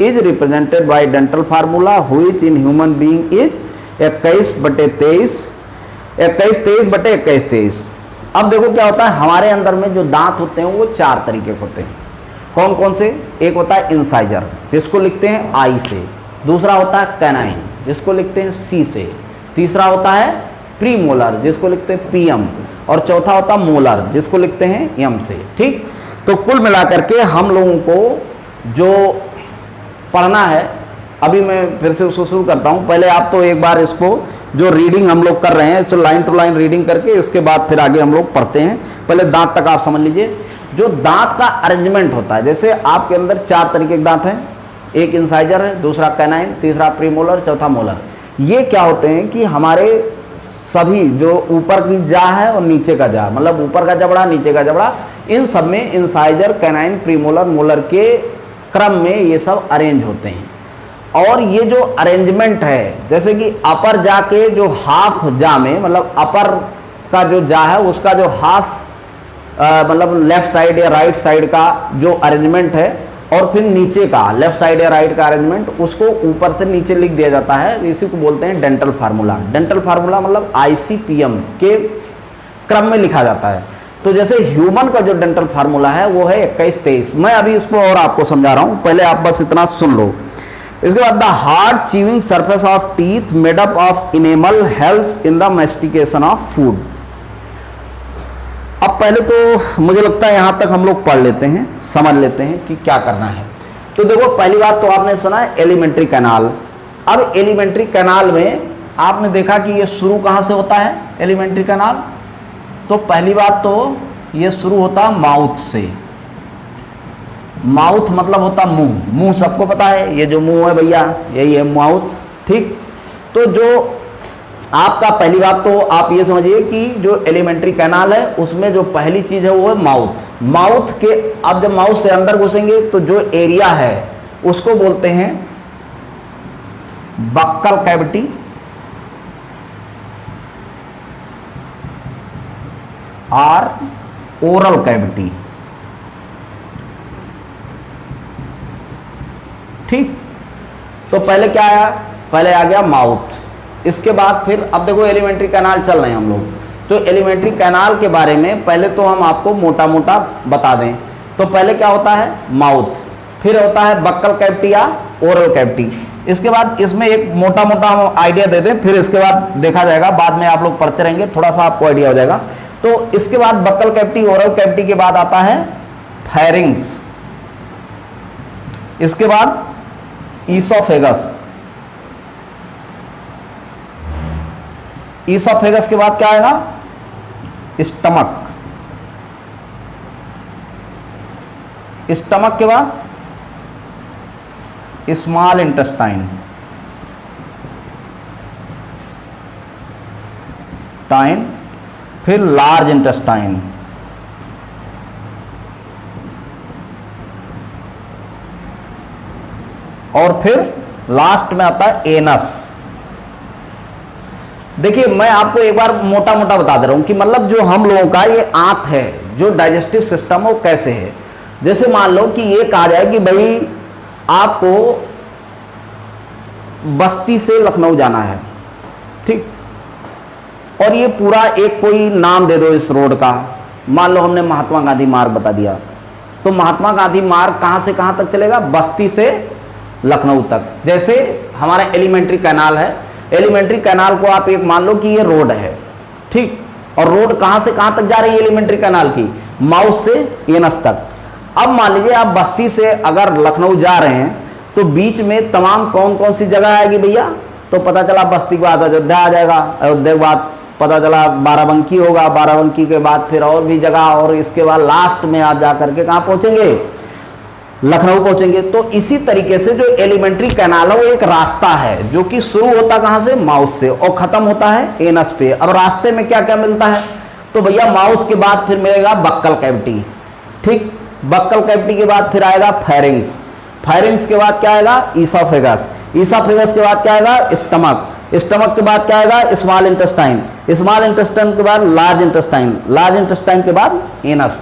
is represented by dental formula which in human being is 21/23, 21/23/21/23। अब देखो क्या होता है, हमारे अंदर में जो दांत होते हैं वो 4 तरीके के होते हैं। कौन कौन से? एक होता है इंसाइजर जिसको लिखते हैं I से, दूसरा होता है कैनाइन जिसको लिखते हैं C से, तीसरा होता है प्रीमोलर जिसको लिखते हैं PM, और चौथा होता है मोलर जिसको लिखते हैं M से, ठीक। तो कुल मिलाकर के हम लोगों को जो पढ़ना है, अभी मैं फिर से उसको शुरू करता हूँ। पहले आप तो एक बार इसको जो रीडिंग हम लोग कर रहे हैं इसको लाइन टू लाइन रीडिंग करके इसके बाद फिर आगे हम लोग पढ़ते हैं। पहले दांत तक आप समझ लीजिए। जो दांत का अरेंजमेंट होता है, जैसे आपके अंदर 4 तरीके के दांत हैं, एक इंसाइजर है, दूसरा कैनाइन, तीसरा प्रीमोलर, चौथा मोलर। ये क्या होते हैं कि हमारे सभी जो ऊपर की जा है और नीचे का जा, मतलब ऊपर का जबड़ा नीचे का जबड़ा, इन सब में इंसाइजर, कैनाइन, प्रीमोलर, मोलर के क्रम में ये सब अरेंज होते हैं। और ये जो अरेंजमेंट है, जैसे कि अपर जा के जो हाफ जा में, मतलब अपर का जो जा है उसका जो हाफ मतलब लेफ्ट साइड या राइट साइड का जो अरेंजमेंट है, और फिर नीचे का लेफ्ट साइड या राइट का अरेंजमेंट, उसको ऊपर से नीचे लिख दिया जाता है। इसी को बोलते हैं डेंटल फार्मूला। डेंटल फार्मूला मतलब ICPM के क्रम में लिखा जाता है। तो जैसे ह्यूमन का जो डेंटल फार्मूला है वो है 21-23। मैं अभी इसको और आपको समझा रहा हूँ, पहले आप बस इतना सुन लो। इसके बाद the hard chewing surface of teeth made up of enamel helps in the mastication of food. अब पहले तो मुझे लगता है यहाँ तक हम लोग पढ़ लेते हैं, समझ लेते हैं कि क्या करना है। तो देखो पहली बात तो आपने सुना है एलिमेंट्री कैनाल। अब एलिमेंट्री कैनाल में आपने देखा कि ये शुरू कहाँ से होता है एलिमेंट्री कैनाल। तो पहली बात तो ये शुरू होता है माउथ से। माउथ मतलब होता मुंह, मुंह सबको पता है, ये जो मुंह है भैया यही है माउथ, ठीक। तो जो आपका पहली बात तो आप ये समझिए कि जो एलिमेंट्री कैनाल है उसमें जो पहली चीज है वो है माउथ। माउथ के अब जब माउथ से अंदर घुसेंगे तो जो एरिया है उसको बोलते हैं बक्कल कैविटी, और ओरल कैविटी, ठीक। तो पहले क्या आया पहले आ गया माउथ, इसके बाद फिर अब देखो एलिमेंट्री कैनाल चल रहे हैं हम लोग, तो एलिमेंट्री कैनाल के बारे में पहले तो हम आपको मोटा मोटा बता दें। तो पहले क्या होता है माउथ, फिर होता है बक्कल कैविटी या ओरल कैविटी, इसके बाद इसमें एक मोटा मोटा हम आइडिया दे दें, फिर इसके बाद देखा जाएगा, बाद में आप लोग पढ़ते रहेंगे थोड़ा सा आपको आइडिया हो जाएगा। तो इसके बाद बक्कल कैविटी ओरल कैविटी के बाद आता है फेरिंग्स, इसके बाद ईसोफेगस, ईसोफेगस के बाद क्या आएगा स्टमक, स्टमक के बाद स्मॉल इंटेस्टाइन, फिर लार्ज इंटेस्टाइन, और फिर लास्ट में आता है एनस। देखिए मैं आपको एक बार मोटा मोटा बता दे रहा हूं कि मतलब जो हम लोगों का ये आंत है, जो डाइजेस्टिव सिस्टम है वो कैसे है। जैसे मान लो कि ये कहा जाए कि भाई आपको बस्ती से लखनऊ जाना है, ठीक, और ये पूरा एक कोई नाम दे दो इस रोड का, मान लो हमने महात्मा गांधी मार्ग बता दिया, तो महात्मा गांधी मार्ग कहां से कहां तक चलेगा, बस्ती से लखनऊ तक। जैसे हमारा एलिमेंट्री कैनाल है, एलिमेंट्री कैनाल को आप एक मान लो कि ये रोड है, ठीक, और रोड कहां से कहां तक जा रही है एलिमेंट्री कैनाल की, माउथ से एनस तक। अब मान लीजिए आप बस्ती से अगर लखनऊ जा रहे हैं तो बीच में तमाम कौन कौन सी जगह आएगी भैया, तो पता चला बस्ती के बाद अयोध्या आ जाएगा, अयोध्या के बाद पता चला बाराबंकी होगा, बाराबंकी के बाद फिर और भी जगह, और इसके बाद लास्ट में आप जा करके कहाँ पहुंचेंगे, लखनऊ पहुंचेंगे। तो इसी तरीके से जो एलिमेंट्री कैनाल है वो एक रास्ता है जो कि शुरू होता कहाँ से, माउथ से, और खत्म होता है एनस पे। अब रास्ते में क्या क्या मिलता है, तो भैया माउथ के बाद फिर मिलेगा बक्कल कैविटी, ठीक, बक्कल कैविटी के बाद फिर आएगा फेरिंग्स, फेरिंग्स के बाद क्या आएगा ईसोफेगस, ईसोफेगस के बाद क्या आएगा स्टमक, स्टमक के बाद क्या आएगा स्मॉल इंटेस्टाइन, स्मॉल इंटेस्टाइन के बाद लार्ज इंटेस्टाइन, लार्ज इंटेस्टाइन के बाद एनस।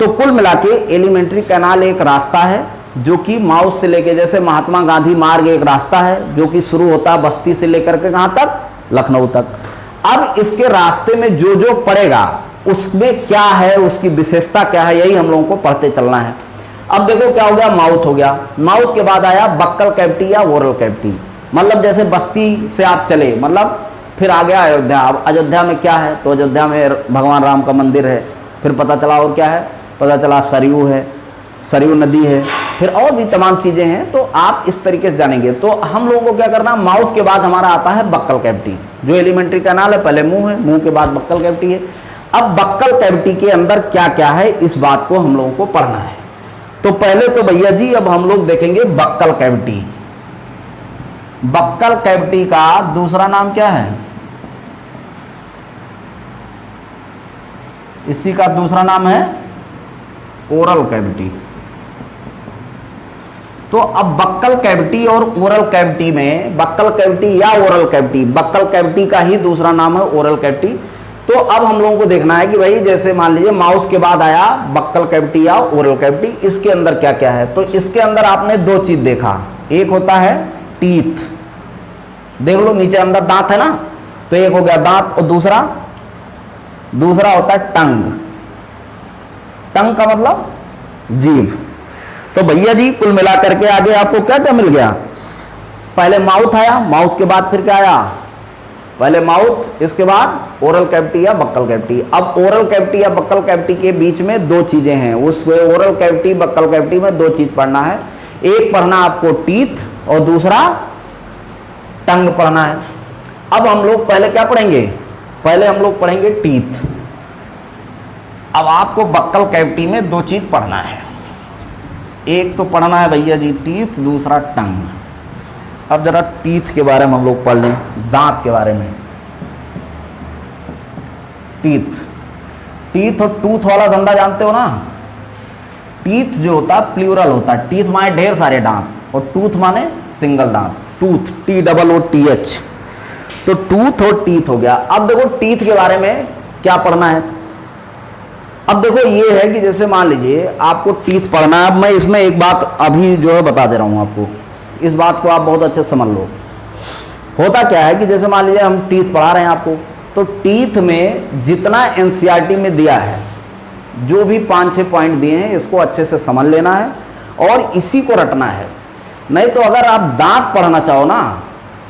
तो कुल मिला के एलिमेंट्री कैनाल एक रास्ता है जो कि माउथ से लेके, जैसे महात्मा गांधी मार्ग एक रास्ता है जो कि शुरू होता है बस्ती से लेकर के कहां तक, लखनऊ तक। अब इसके रास्ते में जो जो पड़ेगा उसमें क्या है, उसकी विशेषता क्या है, यही हम लोगों को पढ़ते चलना है। अब देखो क्या हो गया, माउथ हो गया, माउथ के बाद आया बक्कल कैविटी या ओरल कैविटी, मतलब जैसे बस्ती से आप चले, मतलब फिर आ गया अयोध्या। अब अयोध्या में क्या है, तो अयोध्या में भगवान राम का मंदिर है, फिर पता चला और क्या है, पता चला सरयू है, सरयू नदी है, फिर और भी तमाम चीज़ें हैं, तो आप इस तरीके से जानेंगे। तो हम लोगों को क्या करना, माउथ के बाद हमारा आता है बक्कल कैविटी, जो एलिमेंट्री कैनाल है, पहले मुंह है, मुंह के बाद बक्कल कैविटी है। अब बक्कल कैविटी के अंदर क्या क्या है इस बात को हम लोगों को पढ़ना है। तो पहले तो भैया जी अब हम लोग देखेंगे बक्कल कैविटी। बक्कल कैविटी का दूसरा नाम क्या है, इसी का दूसरा नाम है ओरल कैविटी। तो अब बक्कल कैविटी और ओरल कैविटी में, बक्कल कैविटी या ओरल कैविटी, बक्कल कैविटी का ही दूसरा नाम है ओरल कैविटी। तो अब हम लोगों को देखना है कि भाई जैसे मान लीजिए माउथ के बाद आया बक्कल कैविटी या ओरल कैविटी, इसके अंदर क्या क्या है। तो इसके अंदर आपने दो चीज देखा, एक होता है टीथ, देख लो नीचे अंदर दांत है ना, तो एक हो गया दांत, और दूसरा होता है टंग। टंग का मतलब जीभ। तो भैया जी कुल मिला करके आगे आपको क्या क्या मिल गया, पहले माउथ आया, माउथ के बाद फिर क्या आया, पहले माउथ, इसके बाद ओरल कैविटी या बक्कल कैविटी। अब ओरल कैविटी या बक्कल कैविटी के बीच में दो चीजें हैं, उस ओरल कैविटी बक्कल कैविटी में दो चीज पढ़ना है, एक पढ़ना आपको टीथ और दूसरा टंग पढ़ना है। अब हम लोग पहले क्या पढ़ेंगे, पहले हम लोग पढ़ेंगे टीथ। अब आपको बक्कल कैविटी में दो चीज पढ़ना है, एक तो पढ़ना है भैया जी टीथ, दूसरा टंग। अब जरा टीथ के बारे में हम लोग पढ़ लें, दांत के बारे में। टीथ और टूथ वाला धंधा जानते हो ना, टीथ जो होता है प्लूरल होता है, टीथ माने ढेर सारे दांत, और टूथ माने सिंगल दांत, टूथ TOOTH। तो टूथ और टीथ हो गया। अब देखो टीथ के बारे में क्या पढ़ना है। अब देखो ये है कि जैसे मान लीजिए आपको टीथ पढ़ना है। अब मैं इसमें एक बात अभी जो है बता दे रहा हूं आपको, इस बात को आप बहुत अच्छे से समझ लो। होता क्या है कि जैसे मान लीजिए हम टीथ पढ़ा रहे हैं आपको, तो टीथ में जितना एनसीईआरटी में दिया है, जो भी 5-6 पॉइंट दिए हैं, इसको अच्छे से समझ लेना है और इसी को रटना है। नहीं तो अगर आप दांत पढ़ना चाहो ना,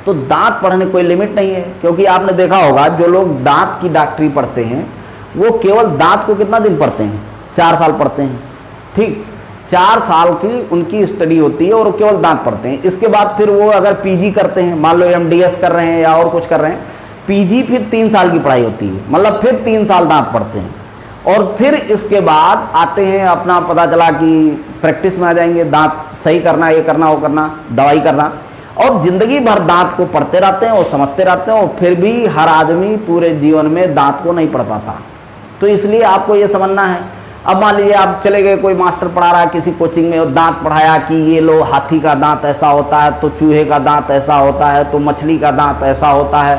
तो दांत पढ़ने कोई लिमिट नहीं है, क्योंकि आपने देखा होगा जो लोग दांत की डॉक्टरी पढ़ते हैं वो केवल दांत को कितना दिन पढ़ते हैं, 4 साल पढ़ते हैं। ठीक, 4 साल की उनकी स्टडी होती है और वो केवल दांत पढ़ते हैं। इसके बाद फिर वो अगर पीजी करते हैं, मान लो एमडीएस कर रहे हैं या और कुछ कर रहे हैं, पीजी फिर 3 साल की पढ़ाई होती है, मतलब फिर 3 साल दांत पढ़ते हैं। और फिर इसके बाद आते हैं, अपना पता चला कि प्रैक्टिस में आ जाएंगे, दांत सही करना, ये करना, वो करना, दवाई करना, और ज़िंदगी भर दांत को पढ़ते रहते हैं और समझते रहते हैं, और फिर भी हर आदमी पूरे जीवन में दांत को नहीं पढ़ पाता। तो इसलिए आपको ये समझना है। अब मान लीजिए आप चले गए, कोई मास्टर पढ़ा रहा है किसी कोचिंग में, और दांत पढ़ाया कि ये लो हाथी का दांत ऐसा होता है, तो चूहे का दांत ऐसा होता है, तो मछली का दांत ऐसा होता है,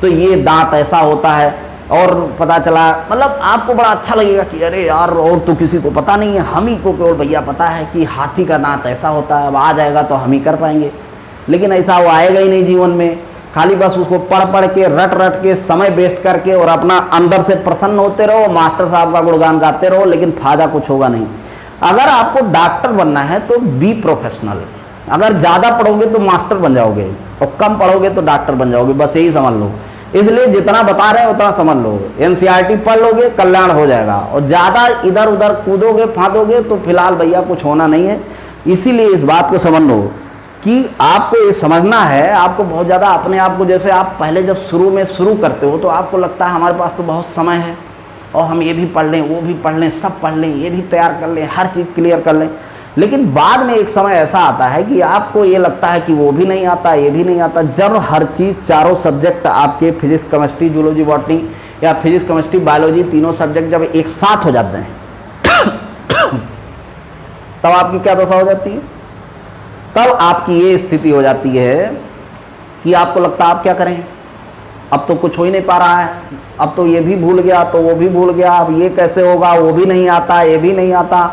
तो ये दांत ऐसा होता है, और पता चला, मतलब आपको बड़ा अच्छा लगेगा कि अरे यार, और तो किसी को पता नहीं है, हम ही को केवल भैया पता है कि हाथी का दांत ऐसा होता है, अब आ जाएगा तो हम ही कर पाएंगे। लेकिन ऐसा वो आएगा ही नहीं जीवन में। खाली बस उसको पढ़ पढ़ के, रट रट के, समय वेस्ट करके और अपना अंदर से प्रसन्न होते रहो, मास्टर साहब का गुणगान गाते रहो, लेकिन फायदा कुछ होगा नहीं। अगर आपको डॉक्टर बनना है तो बी प्रोफेशनल। अगर ज़्यादा पढ़ोगे तो मास्टर बन जाओगे और कम पढ़ोगे तो डॉक्टर बन जाओगे, बस यही समझ लो। इसलिए जितना बता रहे हैं उतना समझ लो, एनसीईआरटी पढ़ लोगे कल्याण हो जाएगा, और ज़्यादा इधर उधर कूदोगे फांदोगे तो फिलहाल भैया कुछ होना नहीं है। इसीलिए इस बात को समझ लो कि आपको ये समझना है। आपको बहुत ज़्यादा अपने आप को, जैसे आप पहले जब शुरू करते हो तो आपको लगता है हमारे पास तो बहुत समय है और हम ये भी पढ़ लें, वो भी पढ़ लें, सब पढ़ लें, ये भी तैयार कर लें, हर चीज़ क्लियर कर लें। लेकिन बाद में एक समय ऐसा आता है कि आपको ये लगता है कि वो भी नहीं आता, ये भी नहीं आता। जब हर चीज़, चारों सब्जेक्ट आपके, फिजिक्स, केमिस्ट्री, जूलॉजी, बॉटनी, या फिजिक्स, केमिस्ट्री, बायोलॉजी, तीनों सब्जेक्ट जब एक साथ हो जाते हैं तब आपकी क्या दशा हो जाती है? तब आपकी ये स्थिति हो जाती है कि आपको लगता है आप क्या करें, अब तो कुछ हो ही नहीं पा रहा है, अब तो ये भी भूल गया, तो वो भी भूल गया, अब ये कैसे होगा, वो भी नहीं आता, ये भी नहीं आता।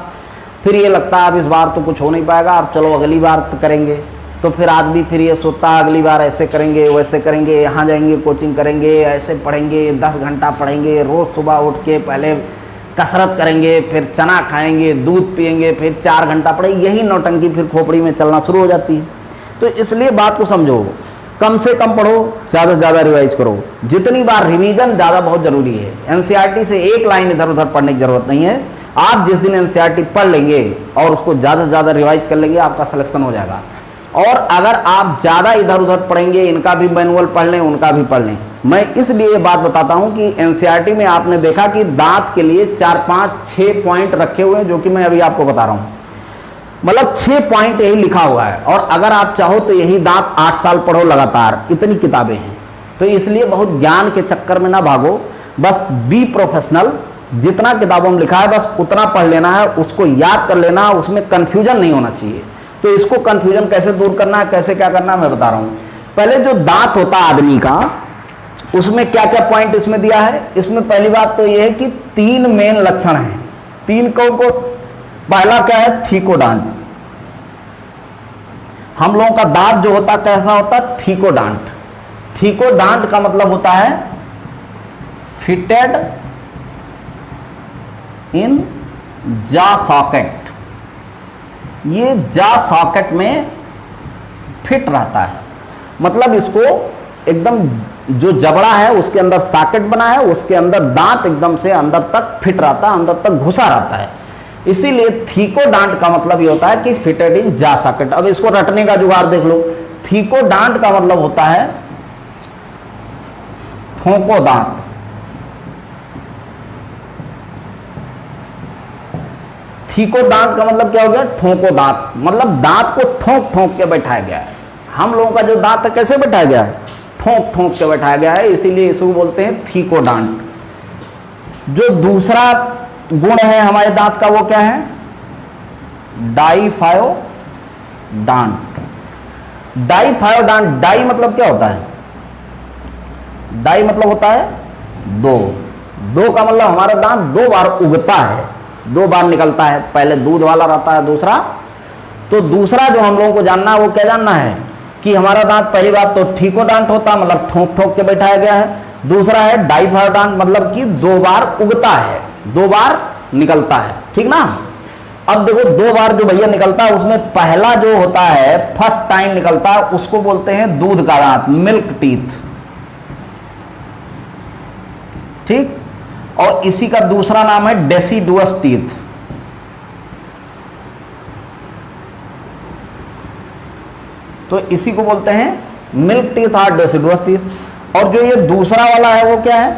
फिर ये लगता है अब इस बार तो कुछ हो नहीं पाएगा, अब चलो अगली बार तो करेंगे। तो फिर आदमी फिर ये सोचता है अगली बार ऐसे करेंगे, वैसे करेंगे, यहाँ जाएंगे, कोचिंग करेंगे, ऐसे पढ़ेंगे, 10 घंटा पढ़ेंगे, रोज़ सुबह उठ के पहले कसरत करेंगे, फिर चना खाएंगे, दूध पिएंगे, फिर 4 घंटा पढ़ेंगे। यही नौटंकी फिर खोपड़ी में चलना शुरू हो जाती है। तो इसलिए बात को समझो, कम से कम पढ़ो, ज़्यादा से ज़्यादा रिवाइज करो। जितनी बार रिवीजन ज़्यादा बहुत ज़रूरी है। एनसीईआरटी से एक लाइन इधर उधर पढ़ने की ज़रूरत नहीं है। आप जिस दिन एनसीईआरटी पढ़ लेंगे और उसको ज़्यादा से ज़्यादा रिवाइज कर लेंगे, आपका सिलेक्शन हो जाएगा। और अगर आप ज़्यादा इधर उधर पढ़ेंगे, इनका भी मैनुअल पढ़ लें, उनका भी पढ़ लें। मैं इसलिए ये बात बताता हूँ कि एनसीईआरटी में आपने देखा कि दांत के लिए 4, 5, 6 पॉइंट रखे हुए हैं, जो कि मैं अभी आपको बता रहा हूँ। मतलब 6 पॉइंट यही लिखा हुआ है, और अगर आप चाहो तो यही दांत 8 साल पढ़ो लगातार, इतनी किताबें हैं। तो इसलिए बहुत ज्ञान के चक्कर में ना भागो, बस बी प्रोफेशनल। जितना किताबों में लिखा है बस उतना पढ़ लेना है, उसको याद कर लेना, उसमें कन्फ्यूजन नहीं होना चाहिए। तो इसको कन्फ्यूजन कैसे दूर करना है, कैसे क्या करना है, मैं बता रहा हूँ। पहले जो दांत होता है आदमी का, उसमें क्या क्या पॉइंट इसमें दिया है। इसमें पहली बात तो यह है कि 3 मेन लक्षण हैं। 3 को पहला क्या है, थीकोडांट। हम लोगों का दांत जो होता है कैसा होता है, थीकोडांट। थीकोडांट का मतलब होता है फिटेड इन जा सॉकेट। ये जा सॉकेट में फिट रहता है, मतलब इसको एकदम जो जबड़ा है उसके अंदर सॉकेट बना है, उसके अंदर दांत एकदम से अंदर तक फिट रहता है, अंदर तक घुसा रहता है। इसीलिए थीकोडांट का मतलब ये होता है कि फिटेड इन जा सॉकेट। अब इसको रटने का जुगाड़ देख लो। थीकोडांट का मतलब होता है ठोंको दांत। थीकोडांट का मतलब क्या हो गया, ठोंको दांत। मतलब दांत को ठोंक ठोंक के बैठाया गया है। हम लोगों का जो दांत है कैसे बैठाया गया है, ठोंक ठोंक के बैठाया गया है, इसीलिए इसको बोलते हैं थीकोडांट। जो दूसरा गुण है हमारे दांत का वो क्या है, डाइफायोडांट। डाइफायोडांट, डाई मतलब क्या होता है, डाई मतलब होता है 2। 2 का मतलब हमारा दांत 2 बार उगता है, 2 बार निकलता है। पहले दूध वाला रहता है दूसरा। तो दूसरा जो हम लोगों को जानना है वो क्या जानना है, कि हमारा दांत पहली बात तो ठीकोडांट होता, मतलब ठोक ठोक के बैठाया गया है। दूसरा है डाइफायोडांट, मतलब कि 2 बार उगता है, 2 बार निकलता है, ठीक ना। अब देखो 2 बार जो भैया निकलता है उसमें पहला जो होता है, फर्स्ट टाइम निकलता है, उसको बोलते हैं दूध का दांत, मिल्क टीथ, ठीक। और इसी का दूसरा नाम है डेसिडुअस टीथ। तो इसी को बोलते हैं मिल्क टीथ और डेसिडुअस टीथ। और जो ये दूसरा वाला है वो क्या है,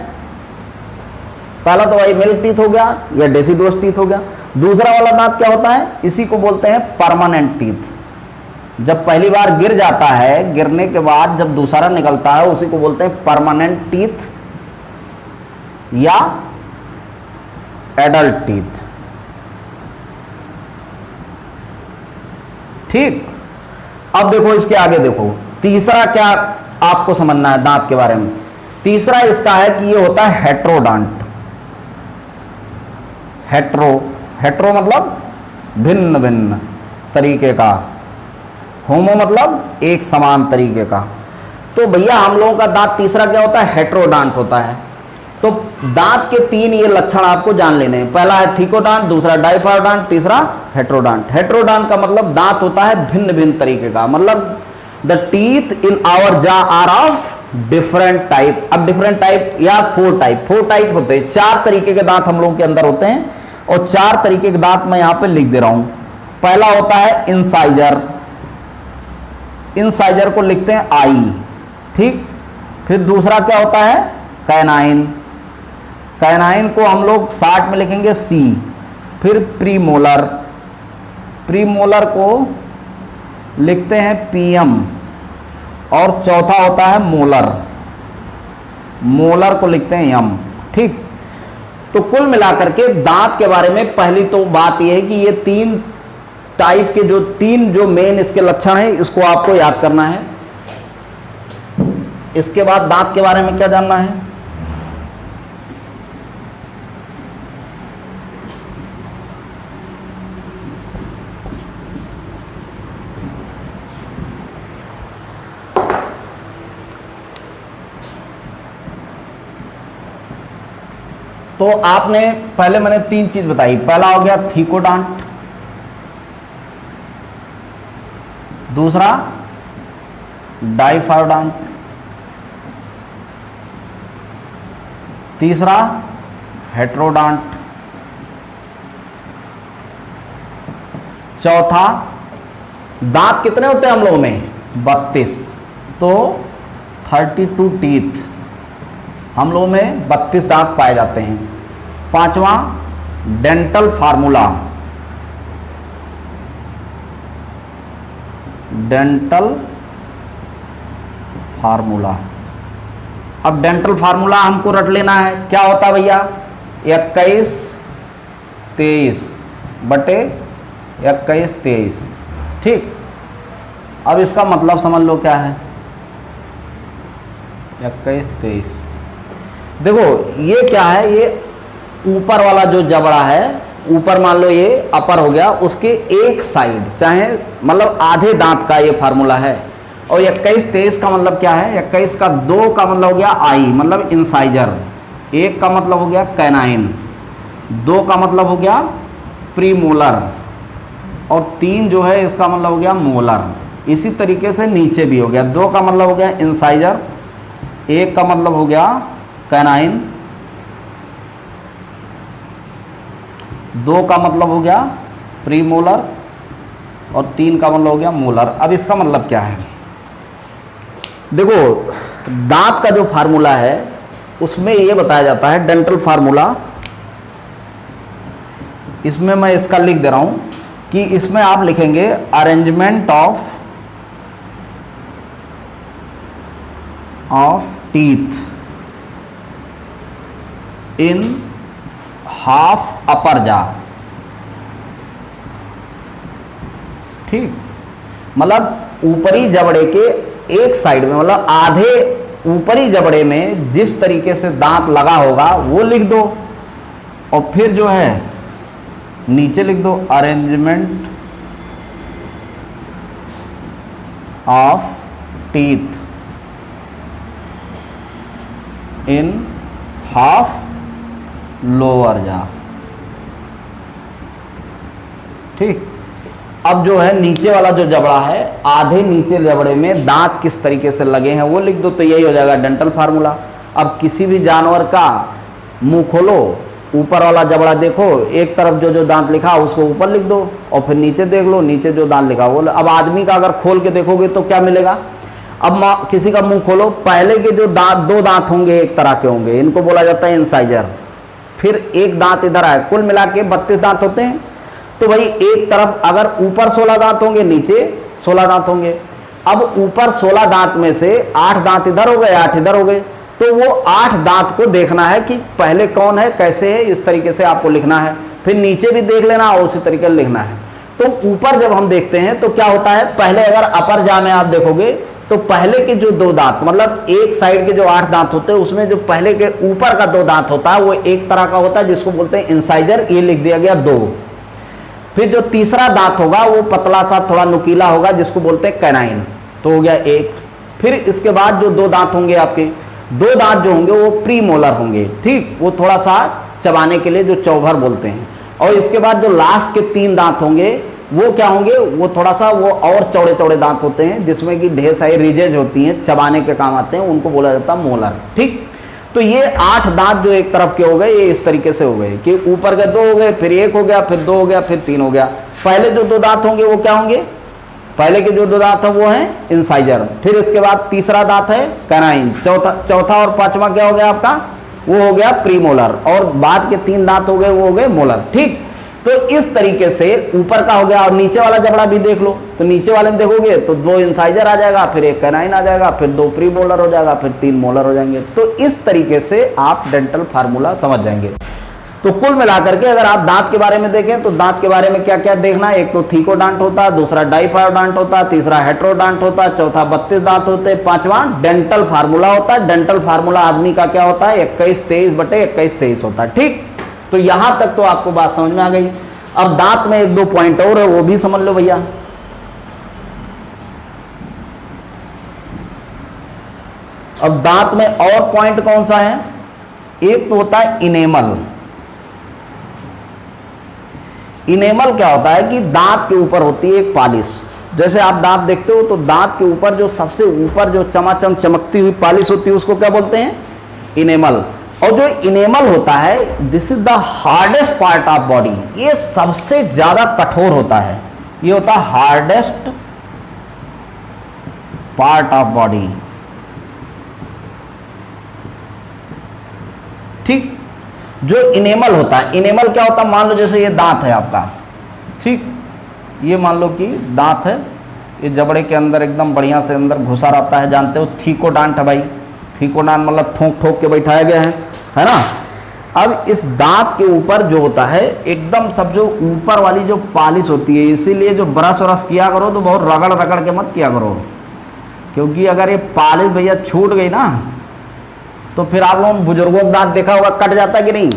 पहला तो भाई मिल्क टीथ हो गया या डेसिडुअस टीथ हो गया, दूसरा वाला दांत क्या होता है, इसी को बोलते हैं परमानेंट टीथ। जब पहली बार गिर जाता है, गिरने के बाद जब दूसरा निकलता है उसी को बोलते हैं परमानेंट टीथ या एडल्ट टीथ, ठीक। अब देखो इसके आगे देखो, तीसरा क्या आपको समझना है दांत के बारे में। तीसरा इसका है कि ये होता है हेट्रोडांट। हेट्रो मतलब भिन्न भिन्न तरीके का, होमो मतलब एक समान तरीके का। तो भैया हम लोगों का दांत तीसरा क्या होता है, हेट्रोडांट होता है। तो दांत के 3 ये लक्षण आपको जान लेने हैं। पहला है थीकोडांट, दूसरा डाइफायोडांट, तीसरा हेट्रोडांट। हेट्रोडांट का मतलब दांत होता है भिन्न भिन्न तरीके का, मतलब द टीथ इन आवर जा आर ऑफ डिफरेंट टाइप। अब डिफरेंट टाइप या 4 टाइप होते हैं, 4 तरीके के दांत हम लोगों के अंदर होते हैं। और 4 तरीके के दांत मैं यहां पे लिख दे रहा हूं। पहला होता है इंसाइजर, इंसाइजर को लिखते हैं आई, ठीक। फिर दूसरा क्या होता है, कैनाइन, कैनाइन को हम लोग शॉर्ट में लिखेंगे सी। फिर प्रीमोलर, प्रीमोलर को लिखते हैं पीएम। और चौथा होता है मोलर, मोलर को लिखते हैं यम, ठीक। तो कुल मिलाकर के दांत के बारे में पहली तो बात यह है कि ये 3 टाइप के जो 3 जो मेन इसके लक्षण है, इसको आपको याद करना है। इसके बाद दांत के बारे में क्या जानना है, तो आपने पहले मैंने 3 चीज बताई। पहला हो गया थीकोडांट, दूसरा डाइफायोडांट, तीसरा हेट्रोडांट, चौथा दांत कितने होते हैं हम लोगों में, 32, तो 32 टीथ हम लोगों में 32 दांत पाए जाते हैं। पांचवा डेंटल फार्मूला, डेंटल फार्मूला। अब डेंटल फार्मूला हमको रट लेना है, क्या होता है भैया, 21-23 बटे 21-23, ठीक। अब इसका मतलब समझ लो क्या है, 21-23। देखो ये क्या है, ये ऊपर वाला जो जबड़ा है, ऊपर मान लो ये अपर हो गया, उसके एक साइड चाहे मतलब आधे दांत का ये फार्मूला है। और 21-23 का मतलब क्या है, 21 का 2 का मतलब हो गया आई, मतलब इंसाइजर। 1 का मतलब हो गया कैनाइन, 2 का मतलब हो गया प्रीमोलर, और 3 जो है इसका मतलब हो गया मोलर। इसी तरीके से नीचे भी हो गया, 2 का मतलब हो गया इंसाइजर, 1 का मतलब हो गया कैनाइन, 2 का मतलब हो गया प्रीमोलर, और 3 का मतलब हो गया मोलर। अब इसका मतलब क्या है, देखो दांत का जो फार्मूला है उसमें ये बताया जाता है डेंटल फार्मूला। इसमें मैं इसका लिख दे रहा हूं कि इसमें आप लिखेंगे arrangement of teeth in half upper jaw, ठीक। मतलब ऊपरी जबड़े के एक साइड में, मतलब आधे ऊपरी जबड़े में जिस तरीके से दांत लगा होगा वो लिख दो, और फिर जो है नीचे लिख दो arrangement of teeth in half lower जा। ठीक, अब जो है नीचे वाला जो जबड़ा है, आधे नीचे जबड़े में दांत किस तरीके से लगे हैं वो लिख दो, तो यही हो जाएगा डेंटल फार्मूला। अब किसी भी जानवर का मुंह खोलो, ऊपर वाला जबड़ा देखो, एक तरफ जो जो दांत लिखा उसको ऊपर लिख दो और फिर नीचे देख लो, नीचे जो दांत लिखा वो। अब आदमी का अगर खोल के देखोगे तो क्या मिलेगा? अब किसी का मुंह खोलो, पहले के जो दांत, दो दांत होंगे एक तरह के होंगे, इनको बोला जाता है इंसाइजर। फिर एक दांत इधर आए, कुल मिला के 32 दांत होते हैं। तो भाई एक तरफ अगर ऊपर 16 दांत होंगे, नीचे 16 दांत होंगे। अब ऊपर 16 दांत में से 8 दांत इधर हो गए, 8 इधर हो गए, तो वो 8 दांत को देखना है कि पहले कौन है, कैसे है, इस तरीके से आपको लिखना है। फिर नीचे भी देख लेना और उसी तरीके से लिखना है। तो ऊपर जब हम देखते हैं तो क्या होता है, पहले अगर अपर जा में आप देखोगे तो पहले के जो 2 दांत, मतलब एक साइड के जो 8 दांत होते हैं उसमें जो पहले के ऊपर का 2 दांत होता है वो एक तरह का होता है जिसको बोलते हैं इंसाइजर, ये लिख दिया गया 2। फिर जो तीसरा दांत होगा वो पतला सा थोड़ा नुकीला होगा जिसको बोलते हैं कैनाइन, तो हो गया 1। फिर इसके बाद जो 2 दांत होंगे आपके, 2 दांत जो होंगे वो प्री मोलर होंगे। ठीक, वो थोड़ा सा चबाने के लिए जो चौभर बोलते हैं। और इसके बाद जो लास्ट के 3 दांत होंगे वो क्या होंगे, वो थोड़ा सा वो और चौड़े चौड़े दांत होते हैं जिसमें कि ढेर सारी रिजेज होती हैं, चबाने के काम आते हैं, उनको बोला जाता है मोलर। ठीक, तो ये 8 दांत जो एक तरफ के हो गए, ये इस तरीके से हो गए कि ऊपर के 2 हो गए, फिर 1 हो गया, फिर 2 हो गया, फिर 3 हो गया। पहले जो 2 दांत होंगे वो क्या होंगे, पहले के जो 2 दांत है वो हैं इंसाइजर। फिर इसके बाद तीसरा दांत है कैनाइन, चौथा और पांचवा क्या हो गया आपका, वो हो गया प्रीमोलर, और बाद के 3 दांत हो गए वो हो गए मोलर। ठीक, तो इस तरीके से ऊपर का हो गया। और नीचे वाला जबड़ा भी देख लो, तो नीचे वाले में देखोगे तो 2 इंसाइजर आ जाएगा, फिर 1 कैनाइन आ जाएगा, फिर 2 प्री मोलर हो जाएगा, फिर 3 मोलर हो जाएंगे। तो इस तरीके से आप डेंटल फार्मूला समझ जाएंगे। तो कुल मिलाकर के अगर आप दांत के बारे में देखें तो दांत के बारे में क्या क्या देखना है, एक तो थीकोडांट होता है, दूसरा डाइफायोडांट होता है, तीसरा हेट्रोडांट होता है, चौथा 32 दांत होते हैं, पांचवा डेंटल फार्मूला होता है। डेंटल फार्मूला आदमी का क्या होता है, 21-23/21-23 होता है। ठीक, तो यहां तक तो आपको बात समझ में आ गई। अब दांत में 1-2 पॉइंट और है, वो भी समझ लो भैया। अब दांत में और पॉइंट कौन सा है, एक तो होता है इनेमल। इनेमल क्या होता है कि दांत के ऊपर होती है एक पालिश। जैसे आप दांत देखते हो तो दांत के ऊपर जो सबसे ऊपर जो चमाचम चमकती हुई पालिश होती है उसको क्या बोलते हैं, इनेमल। और जो इनेमल होता है, this is the hardest part of body, ये सबसे ज्यादा कठोर होता है, ये होता है हार्डेस्ट पार्ट ऑफ बॉडी। ठीक, जो इनेमल होता है, इनेमल क्या होता है, मान लो जैसे ये दांत है आपका, ठीक, ये मान लो कि दांत है, ये जबड़े के अंदर एकदम बढ़िया से अंदर घुसा रहता है, जानते हो थीकोडांट है भाई, थीकोडांट मतलब ठोक ठोक के बैठाया गया है ना। अब इस दांत के ऊपर जो होता है एकदम सब जो ऊपर वाली जो पालिश होती है, इसीलिए जो ब्रश व्रश किया करो तो बहुत रगड़ रगड़ के मत किया करो, क्योंकि अगर ये पालिश भैया छूट गई ना तो फिर आप लोगों बुजुर्गों का दांत देखा होगा कट जाता कि नहीं,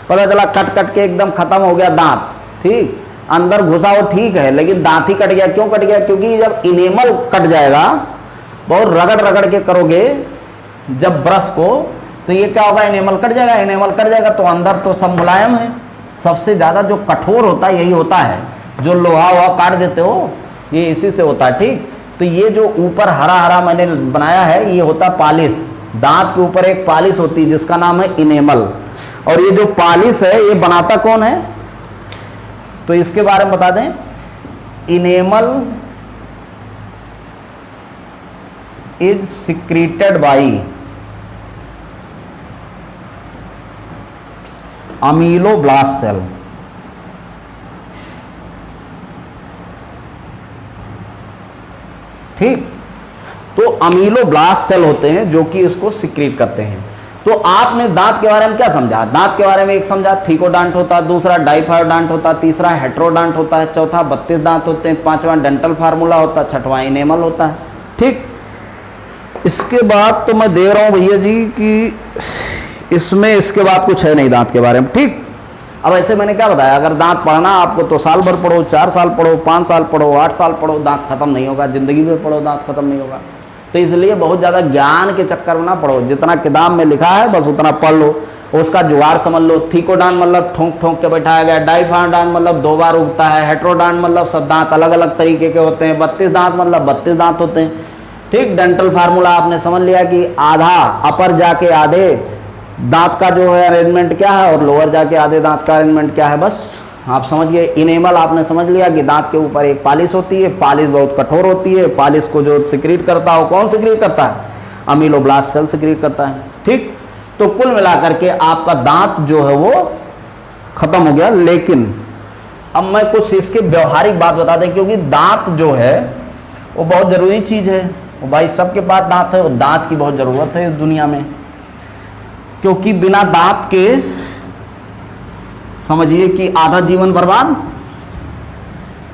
पता चला कट कट के एकदम खत्म हो गया दांत। ठीक, अंदर घुसा हो ठीक है लेकिन दांत ही कट गया। क्यों कट गया, क्योंकि जब इनेमल कट जाएगा, बहुत रगड़ रगड़ के करोगे जब ब्रश को, तो ये क्या होगा, इनेमल कट जाएगा। इनेमल कट जाएगा तो अंदर तो सब मुलायम है, सबसे ज़्यादा जो कठोर होता है यही होता है, जो लोहा वहा काट देते हो ये इसी से होता है। ठीक, तो ये जो ऊपर हरा हरा मैंने बनाया है ये होता है पालिश। दांत के ऊपर एक पालिश होती है जिसका नाम है इनेमल, और ये जो पालिश है ये बनाता कौन है, तो इसके बारे में बता दें। Enamel is secreted by ameloblast cell. ठीक, तो अमीलोब्लास्ट सेल होते हैं जो कि इसको सिक्रीट करते हैं। तो आपने दांत के बारे में क्या समझा, दांत के बारे में एक समझा थीकोडांट होता है, दूसरा डाइफायोडांट होता है, तीसरा हेट्रोडांट होता है, चौथा 32 दांत होते हैं, पांचवा डेंटल फार्मूला होता है, छठवां इनेमल होता है। ठीक, इसके बाद तो मैं दे रहा हूं भैया जी कि इसमें इसके बाद कुछ है नहीं दांत के बारे में। ठीक, अब ऐसे मैंने क्या बताया, अगर दांत पढ़ना आपको तो साल भर पढ़ो, 4 साल पढ़ो, 5 साल पढ़ो, 8 साल पढ़ो, दांत खत्म नहीं होगा, जिंदगी में पढ़ो दांत खत्म नहीं होगा। तो इसलिए बहुत ज़्यादा ज्ञान के चक्कर में ना पड़ो, जितना किताब में लिखा है बस उतना पढ़ लो, उसका जुगाड़ समझ लो। थीकोडान मतलब ठोंक ठोंक के बैठाया गया, डाइफाडान मतलब 2 बार उगता है, हेट्रोडान मतलब सब दांत अलग अलग तरीके के होते हैं, 32 दांत मतलब 32 दांत होते हैं। ठीक, डेंटल फार्मूला आपने समझ लिया कि आधा अपर जाके आधे दांत का जो है अरेंजमेंट क्या है और लोअर जाके आधे दांत का अरेंजमेंट क्या है, बस आप समझ गए। इनेमल आपने समझ लिया कि दांत के ऊपर एक पालिश होती है, पालिश बहुत कठोर होती है, पालिश को जो सिक्रीट करता है वो कौन सिक्रीट करता है, अमीलोब्लास्ट सेल सिक्रीट करता है। ठीक, तो कुल मिलाकर के आपका दांत जो है वो खत्म हो गया। लेकिन अब मैं कुछ इसके व्यवहारिक बात बता दें, क्योंकि दांत जो है वो बहुत जरूरी चीज है। वो भाई सबके पास दांत है और दांत की बहुत जरूरत है इस दुनिया में, क्योंकि बिना दांत के समझिए कि आधा जीवन बर्बाद।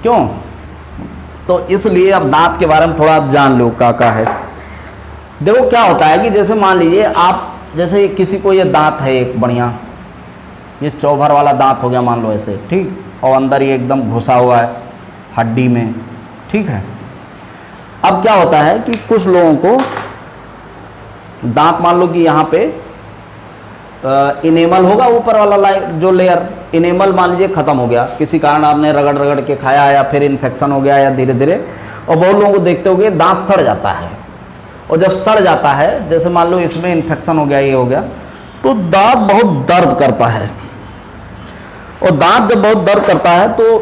क्यों? तो इसलिए अब दांत के बारे में थोड़ा आप जान लो क्या है। देखो क्या होता है कि जैसे मान लीजिए आप, जैसे किसी को ये दांत है एक बढ़िया, ये चौभर वाला दांत हो गया मान लो ऐसे, ठीक, और अंदर ये एकदम घुसा हुआ है हड्डी में, ठीक है। अब क्या होता है कि कुछ लोगों को दांत मान लो कि यहाँ पे इनेमल होगा, ऊपर वाला जो लेयर इनेमल मान लीजिए खत्म हो गया, किसी कारण आपने रगड़ रगड़ के खाया या फिर इन्फेक्शन हो गया या धीरे धीरे, और बहुत लोगों को देखते होगे दांत सड़ जाता है। और जब सड़ जाता है, जैसे मान लो इसमें इन्फेक्शन हो गया, ये हो गया, तो दांत बहुत दर्द करता है। और दांत जब बहुत दर्द करता है तो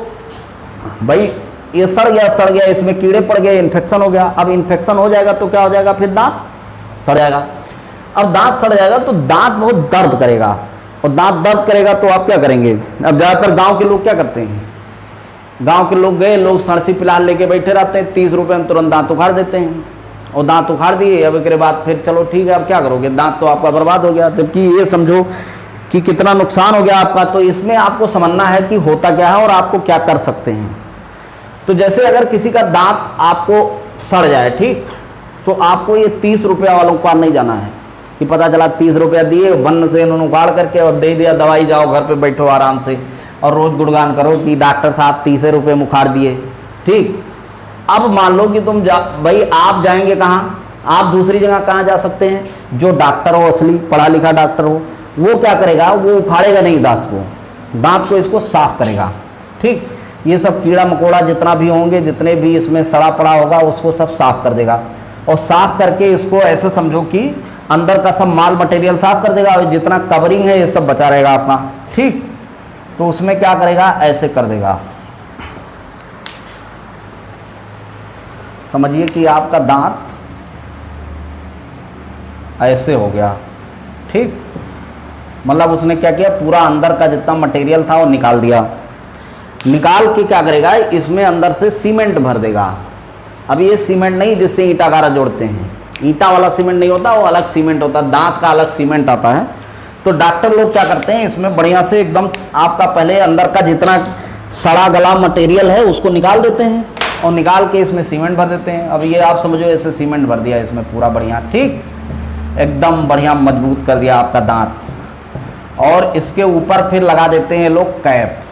भाई ये सड़ गया, इसमें कीड़े पड़ गए, इन्फेक्शन हो गया। अब इन्फेक्शन हो जाएगा तो क्या हो जाएगा, फिर दांत सड़ जाएगा। अब दांत सड़ जाएगा तो दांत बहुत दर्द करेगा, और दांत दर्द करेगा तो आप क्या करेंगे। अब ज़्यादातर गांव के लोग क्या करते हैं, गांव के लोग गए, लोग सड़सी पिलाल लेके बैठे रहते हैं, 30 रुपये में तुरंत दांत उखाड़ देते हैं, और दांत उखाड़ दिए। अब इसके बाद फिर चलो ठीक है, अब क्या करोगे, दांत तो आपका बर्बाद हो गया। जबकि ये समझो कि कितना नुकसान हो गया आपका। तो इसमें आपको समझना है कि होता क्या है और आपको क्या कर सकते हैं। तो जैसे अगर किसी का दांत आपको सड़ जाए, ठीक, तो आपको ये 30 रुपया वालों के पास नहीं जाना है कि पता चला 30 रुपया दिए, वन से इन्होंने उखाड़ करके और दे दिया दवाई, जाओ घर पे बैठो आराम से और रोज गुणगान करो कि डॉक्टर साहब 30 रुपये में उखाड़ दिए। ठीक, अब मान लो कि तुम भाई आप जाएंगे कहाँ, आप दूसरी जगह कहाँ जा सकते हैं, जो डॉक्टर हो, असली पढ़ा लिखा डॉक्टर हो, वो क्या करेगा, वो उखाड़ेगा नहीं दांत को इसको साफ करेगा। ठीक, ये सब कीड़ा मकोड़ा जितना भी होंगे, जितने भी इसमें सड़ा पड़ा होगा, उसको सब साफ कर देगा। और साफ करके इसको ऐसे समझो कि अंदर का सब माल मटेरियल साफ कर देगा, और जितना कवरिंग है ये सब बचा रहेगा अपना। ठीक, तो उसमें क्या करेगा, ऐसे कर देगा। समझिए कि आपका दांत ऐसे हो गया। ठीक, मतलब उसने क्या किया, पूरा अंदर का जितना मटेरियल था वो निकाल दिया। निकाल के क्या करेगा, इसमें अंदर से सीमेंट भर देगा। अब ये सीमेंट नहीं जिससे ईंटा गारा जोड़ते हैं, ईंटा वाला सीमेंट नहीं होता, वो अलग सीमेंट होता है, दांत का अलग सीमेंट आता है। तो डॉक्टर लोग क्या करते हैं, इसमें बढ़िया से एकदम आपका पहले अंदर का जितना सड़ा गला मटेरियल है उसको निकाल देते हैं, और निकाल के इसमें सीमेंट भर देते हैं। अब ये आप समझो ऐसे सीमेंट भर दिया इसमें पूरा बढ़िया, ठीक, एकदम बढ़िया मजबूत कर दिया आपका दांत। और इसके ऊपर फिर लगा देते हैं लोग कैप।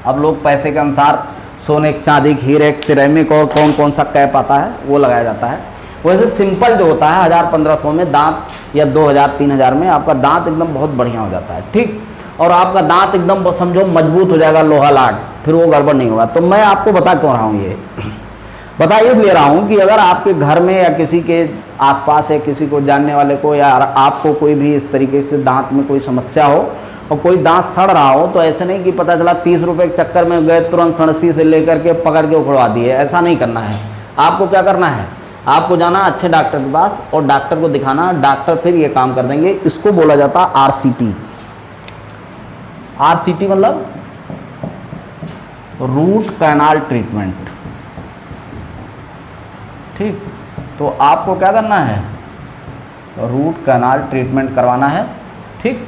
अब लोग पैसे के अनुसार सोने चांदी हीरे सिरेमिक और कौन कौन सा कैप आता है वो लगाया जाता है। वैसे सिंपल जो होता है 1000-1500 में दांत, या 2000-3000 में आपका दांत एकदम बहुत बढ़िया हो जाता है। ठीक, और आपका दांत एकदम समझो मजबूत हो जाएगा, लोहा लाट, फिर वो गड़बड़ नहीं होगा। तो मैं आपको बता क्यों रहा हूँ, ये बता इसलिए रहा हूँ कि अगर आपके घर में या किसी के आसपास है, किसी को जानने वाले को, या आपको कोई भी इस तरीके से दांत में कोई समस्या हो और कोई दांत सड़ रहा हो, तो ऐसे नहीं कि पता चला 30 रुपये के चक्कर में गए तुरंत सड़सी से लेकर के पकड़ के उखड़वा दिए, ऐसा नहीं करना है। आपको क्या करना है, आपको जाना अच्छे डॉक्टर के पास और डॉक्टर को दिखाना, डॉक्टर फिर ये काम कर देंगे। इसको बोला जाता है आरसीटी। आरसीटी मतलब रूट कैनाल ट्रीटमेंट। ठीक, तो आपको क्या करना है, रूट कैनाल ट्रीटमेंट करवाना है। ठीक,